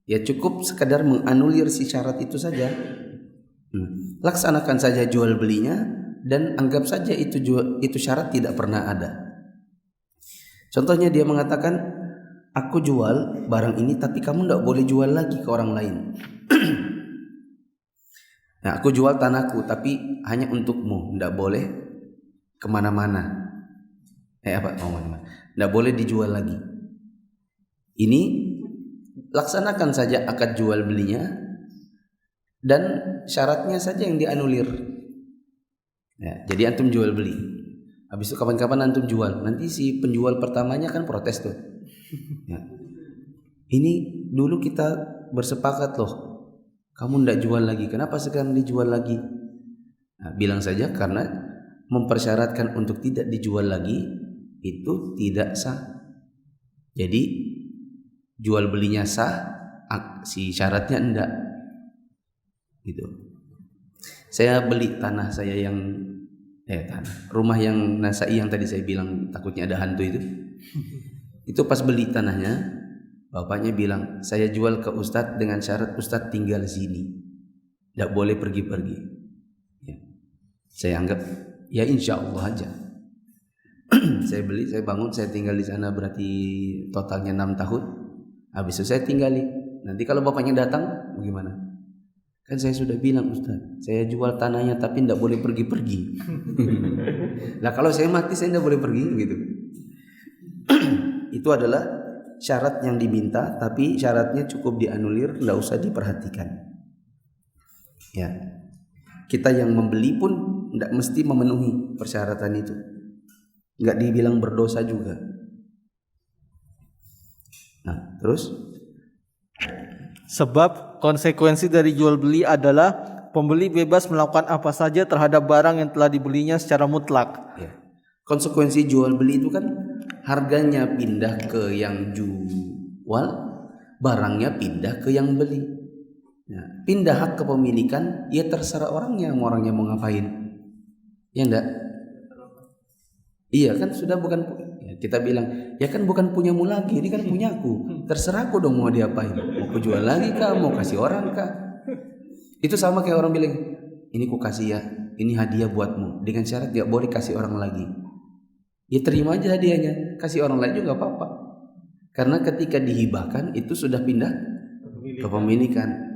Ya cukup sekadar menganulir si syarat itu saja. Laksanakan saja jual belinya dan anggap saja itu syarat tidak pernah ada. Contohnya dia mengatakan, aku jual barang ini tapi kamu tidak boleh jual lagi ke orang lain. Nah, aku jual tanahku tapi hanya untukmu, tidak boleh kemana-mana. Tidak boleh dijual lagi. Ini laksanakan saja akad jual belinya dan syaratnya saja yang dianulir. Ya, jadi antum jual beli. Habis itu kapan-kapan antum jual. Nanti si penjual pertamanya kan protes tuh. Ya. Ini dulu kita bersepakat loh, kamu tidak jual lagi. Kenapa sekarang dijual lagi? Nah, bilang saja karena mempersyaratkan untuk tidak dijual lagi itu tidak sah. Jadi jual belinya sah, si syaratnya enggak. Gitu. Saya beli tanah saya yang rumah yang Nasai yang tadi saya bilang takutnya ada hantu itu. Itu pas beli tanahnya, bapaknya bilang, saya jual ke Ustadz dengan syarat Ustadz tinggal sini, tidak boleh pergi-pergi. Ya. Saya anggap ya insya Allah aja. Saya beli, saya bangun, saya tinggal di sana berarti totalnya 6 tahun. Habis itu saya tinggali. Nanti kalau bapaknya datang, bagaimana? Kan saya sudah bilang Ustaz, saya jual tanahnya tapi tidak boleh pergi-pergi. Nah kalau saya mati saya tidak boleh pergi gitu. Itu adalah syarat yang diminta, tapi syaratnya cukup dianulir, tidak usah diperhatikan. Ya, kita yang membeli pun tidak mesti memenuhi persyaratan itu, nggak dibilang berdosa juga. Nah terus. Sebab konsekuensi dari jual beli adalah pembeli bebas melakukan apa saja terhadap barang yang telah dibelinya secara mutlak. Ya. Konsekuensi jual beli itu kan harganya pindah ke yang jual, barangnya pindah ke yang beli. Ya. Pindah hak kepemilikan, ya terserah orangnya mau ngapain. Ya enggak? Iya kan sudah bukan, ya kita bilang ya kan bukan punyamu lagi, ini kan punyaku. Terserah aku dong mau diapain. Mau aku jual lagi kah, mau kasih orang kah? Itu sama kayak orang bilang, ini ku kasih ya, ini hadiah buatmu. Dengan syarat tidak boleh kasih orang lagi. Ya terima aja hadiahnya, kasih orang lain juga apa-apa. Karena ketika dihibahkan itu sudah pindah kepemilikan.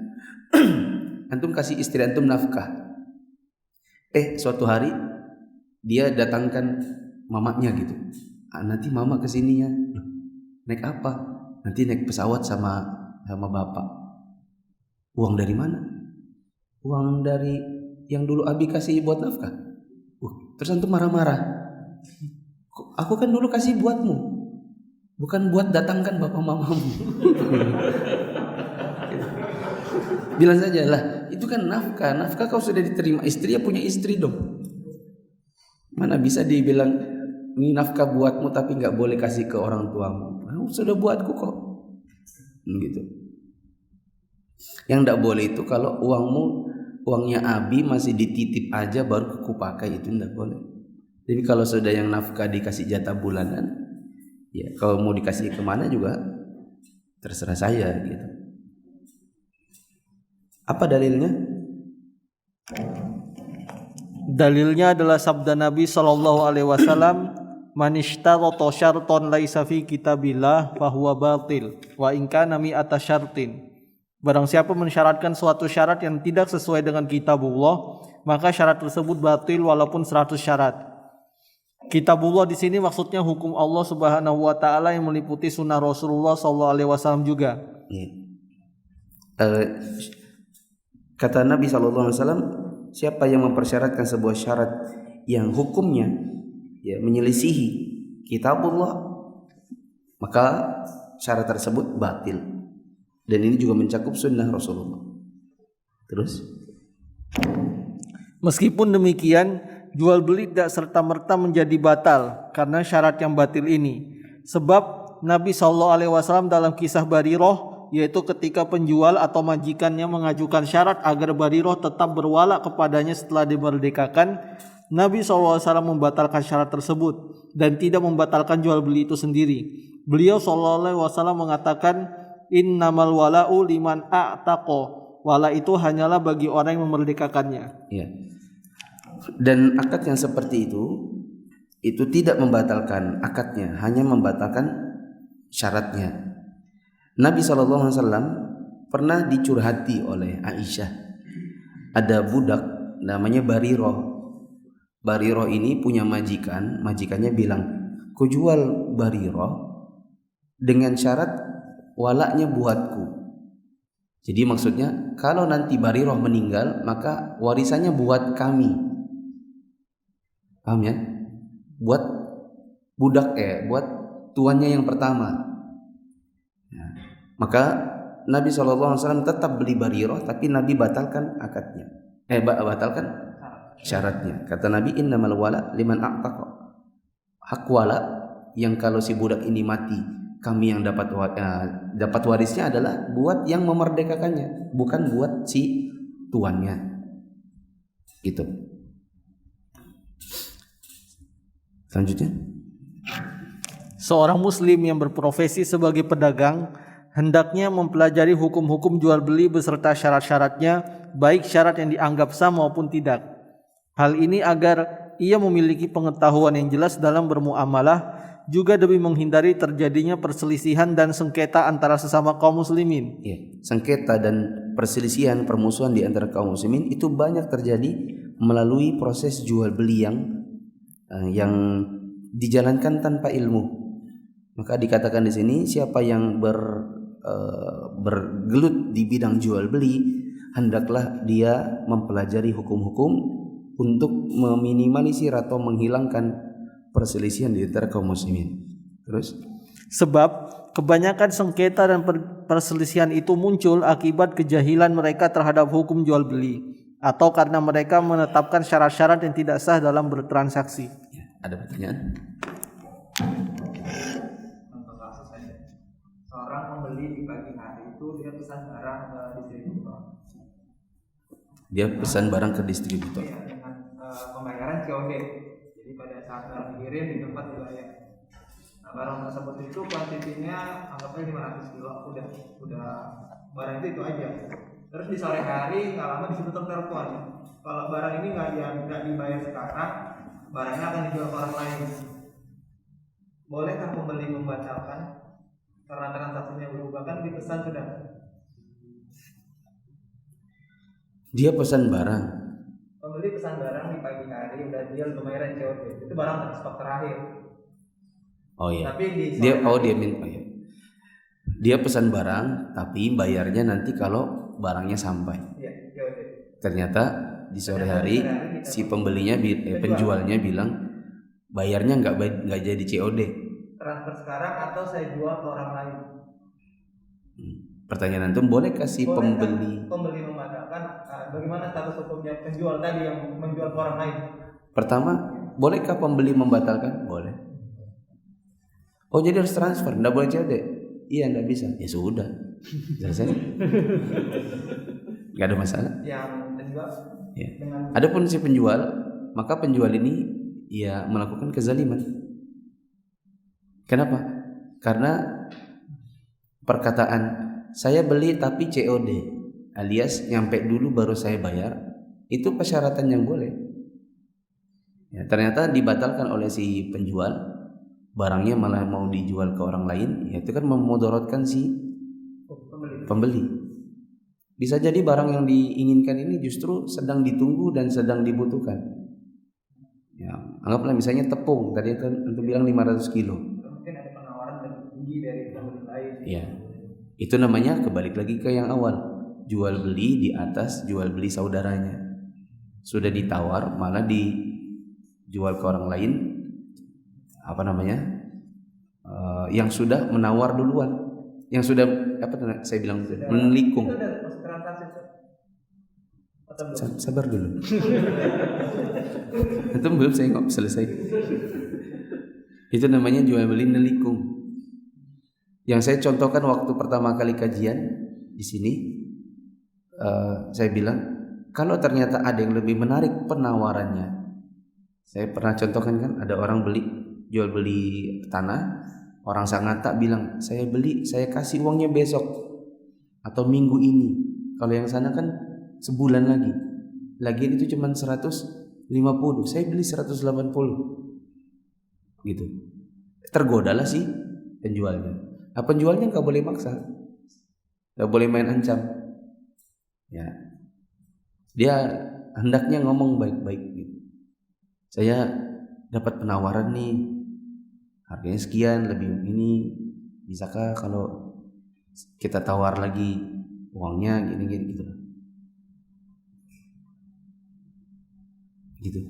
Antum kasih istri antum nafkah. Suatu hari dia datangkan mamanya gitu. Nanti mama kesini ya. Naik apa? Nanti naik pesawat sama bapak. Uang dari mana? Uang dari yang dulu Abi kasih buat nafkah. Terus antum marah-marah. Aku kan dulu kasih buatmu, bukan buat datangkan bapak mamamu. Bilang saja lah, itu kan nafkah. Nafkah kau sudah diterima istri, ya punya istri dong. Mana bisa dibilang ini nafkah buatmu tapi nggak boleh kasih ke orang tuamu. Sudah buatku kok. Gitu. Yang nggak boleh itu kalau uangnya Abi masih dititip aja baru aku pakai, itu nggak boleh. Jadi kalau sudah yang nafkah dikasih jatah bulanan, ya kalau mau dikasih kemana juga terserah saya gitu. Apa dalilnya? Dalilnya adalah sabda Nabi SAW, "Man ishtarata syartan laisa fi kitabillah fahuwa batil wa in kana mi'ata syartin." Barang siapa mensyaratkan suatu syarat yang tidak sesuai dengan kitabullah, maka syarat tersebut batil walaupun 100 syarat. Kitabullah di sini maksudnya hukum Allah Subhanahu wa taala yang meliputi sunnah Rasulullah SAW juga. Kata Nabi SAW, siapa yang mempersyaratkan sebuah syarat yang hukumnya ya menyelisihi kitabullah, maka syarat tersebut batil. Dan ini juga mencakup sunnah Rasulullah. Terus, meskipun demikian, jual beli tidak serta-merta menjadi batal karena syarat yang batil ini. Sebab Nabi SAW dalam kisah Barirah yaitu ketika penjual atau majikannya mengajukan syarat agar Barirah tetap berwala kepadanya setelah dimerdekakan, Nabi SAW membatalkan syarat tersebut dan tidak membatalkan jual beli itu sendiri. Beliau SAW mengatakan, innamal wala'u liman a'taqo, wala itu hanyalah bagi orang yang memerdekakannya. Ya. Dan akad yang seperti itu tidak membatalkan akadnya, hanya membatalkan syaratnya. Nabi SAW pernah dicurhati oleh Aisyah. Ada budak namanya Barirah. Barirah ini punya majikan, majikannya bilang, "Ku jual Barirah dengan syarat walaknya buatku." Jadi maksudnya kalau nanti Barirah meninggal, maka warisannya buat kami. Paham ya? Buat budak buat tuannya yang pertama. Ya. Maka Nabi SAW tetap beli Barirah, tapi Nabi batalkan akadnya. Batalkan syaratnya. Kata Nabi, innamal wala liman a'taqa. Hak wala yang kalau si budak ini mati, kami yang dapat warisnya adalah buat yang memerdekakannya, bukan buat si tuannya. Gitu. Selanjutnya, Seorang muslim yang berprofesi sebagai pedagang hendaknya mempelajari hukum-hukum jual beli beserta syarat-syaratnya, baik syarat yang dianggap sah maupun tidak. Hal ini agar ia memiliki pengetahuan yang jelas dalam bermuamalah, juga demi menghindari terjadinya perselisihan dan sengketa antara sesama kaum muslimin. ya, sengketa dan perselisihan, permusuhan di antara kaum muslimin itu banyak terjadi melalui proses jual beli yang dijalankan tanpa ilmu. Maka dikatakan di sini, siapa yang bergelut di bidang jual beli, hendaklah dia mempelajari hukum-hukum untuk meminimalisir atau menghilangkan perselisihan di antara kaum muslimin. Terus, Sebab kebanyakan sengketa dan perselisihan itu muncul akibat kejahilan mereka terhadap hukum jual beli, atau karena mereka menetapkan syarat-syarat yang tidak sah dalam bertransaksi. ya, ada pertanyaan? Contoh kasus saja, seorang pembeli di pagi hari itu dia pesan barang ke distributor. Dia pesan barang ke distributor. Iya, dengan pembayaran COD. Jadi pada saat barang dikirim di tempat dibayar. Nah, barang tersebut itu kuantitinya anggapnya 500 kilo, udah barang itu aja. Terus di sore hari nggak lama disitu tertelepon, kalau barang ini nggak dibayar sekarang, barangnya akan dijual ke orang lain. Bolehkah pembeli membatalkan karena transaksinya berubah? Kan dipesan sudah. Dia pesan barang. Pembeli pesan barang di pagi hari, udah deal pembayaran COD, itu barang stok terakhir. Oh iya. Tapi di Dia pesan barang, tapi bayarnya nanti kalau barangnya sampai. Iya, COD. Ternyata di sore hari si pembelinya penjualnya bilang bayarnya nggak jadi COD. Transfer sekarang atau saya jual ke orang lain. Pertanyaan antum, bolehkah si pembeli? Pembeli membatalkan, bagaimana status hukumnya penjual tadi yang menjual ke orang lain? Pertama, bolehkah pembeli membatalkan? Boleh. Oh, jadi harus transfer, nggak boleh COD? Iya, nggak bisa. Ya sudah, selesai. Nggak ada masalah. Yang penjual Ya. dengan Adapun si penjual, maka penjual ini ya melakukan kezaliman. Kenapa? Karena perkataan saya beli tapi COD, alias nyampe dulu baru saya bayar, itu persyaratan yang boleh. Ya, ternyata dibatalkan oleh si penjual, barangnya malah mau dijual ke orang lain, ya itu kan memudaratkan si pembeli. Bisa jadi barang yang diinginkan ini justru sedang ditunggu dan sedang dibutuhkan. Ya, anggaplah misalnya tepung, tadi itu bilang 500 kilo. mungkin ada penawaran lebih tinggi dari pembeli lain. Ya, itu namanya kebalik lagi ke yang awal, jual beli di atas jual beli saudaranya. Sudah ditawar malah dijual ke orang lain, yang sudah menawar duluan, yang sudah saya bilang menelikung. Itu ada transaksi. Atau belum? Sabar dulu. Itu belum saya nggak selesai. Itu namanya jual beli nelikung. Yang saya contohkan waktu pertama kali kajian di sini, saya bilang kalau ternyata ada yang lebih menarik penawarannya, saya pernah contohkan kan, ada orang jual beli tanah, orang Sangatta bilang saya beli, saya kasih uangnya besok atau minggu ini. Kalau yang sana kan sebulan lagi. Lagian itu cuma 150, saya beli 180. Gitu. Tergodalah sih penjualnya. Nah, penjualnya nggak boleh maksa, nggak boleh main ancam. Ya, dia hendaknya ngomong baik-baik. Gitu. Saya dapat penawaran nih, harganya sekian, lebih ini, bisakah kalau kita tawar lagi uangnya gini-gini gitu. Gitu.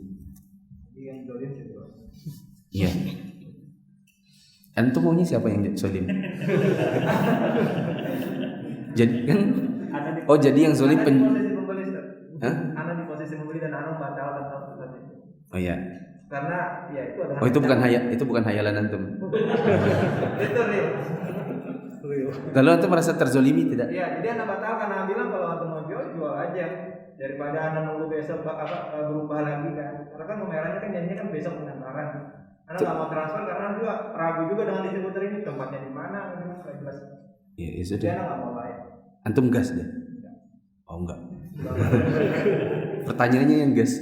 Iya. Antum maunya siapa yang zolim? Jadi kan, oh jadi yang zolim Ana di posisi membeli dan ana batal tentang tadi. Oh iya. Karena ya itu adalah. Oh itu bukan hayalan antum. Itu real. Lalu antum merasa terzolimi tidak? Iya, jadi ana batal karena bilang kalau antum mau jual aja daripada ana nunggu besok berubah lagi kan. Karena kan pemerannya kan janjinya kan besok pengantaran. Ana nggak mau transfer karena ana juga ragu juga dengan distributor ini tempatnya di mana, nggak jelas. Iya, sudah. Dia ana nggak mau bayar. Antum gas deh. Oh enggak. Pertanyaannya yang gas.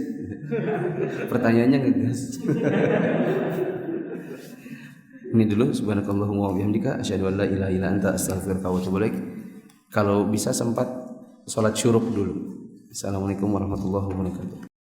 Pertanyaannya ngegas. Ini dulu, subhanakallahumma wa bihamdika asyhadu an la ilaha illa anta astaghfiruka wa atubu ilaik. Kalau bisa sempat salat syuruk dulu. Assalamualaikum warahmatullahi wabarakatuh.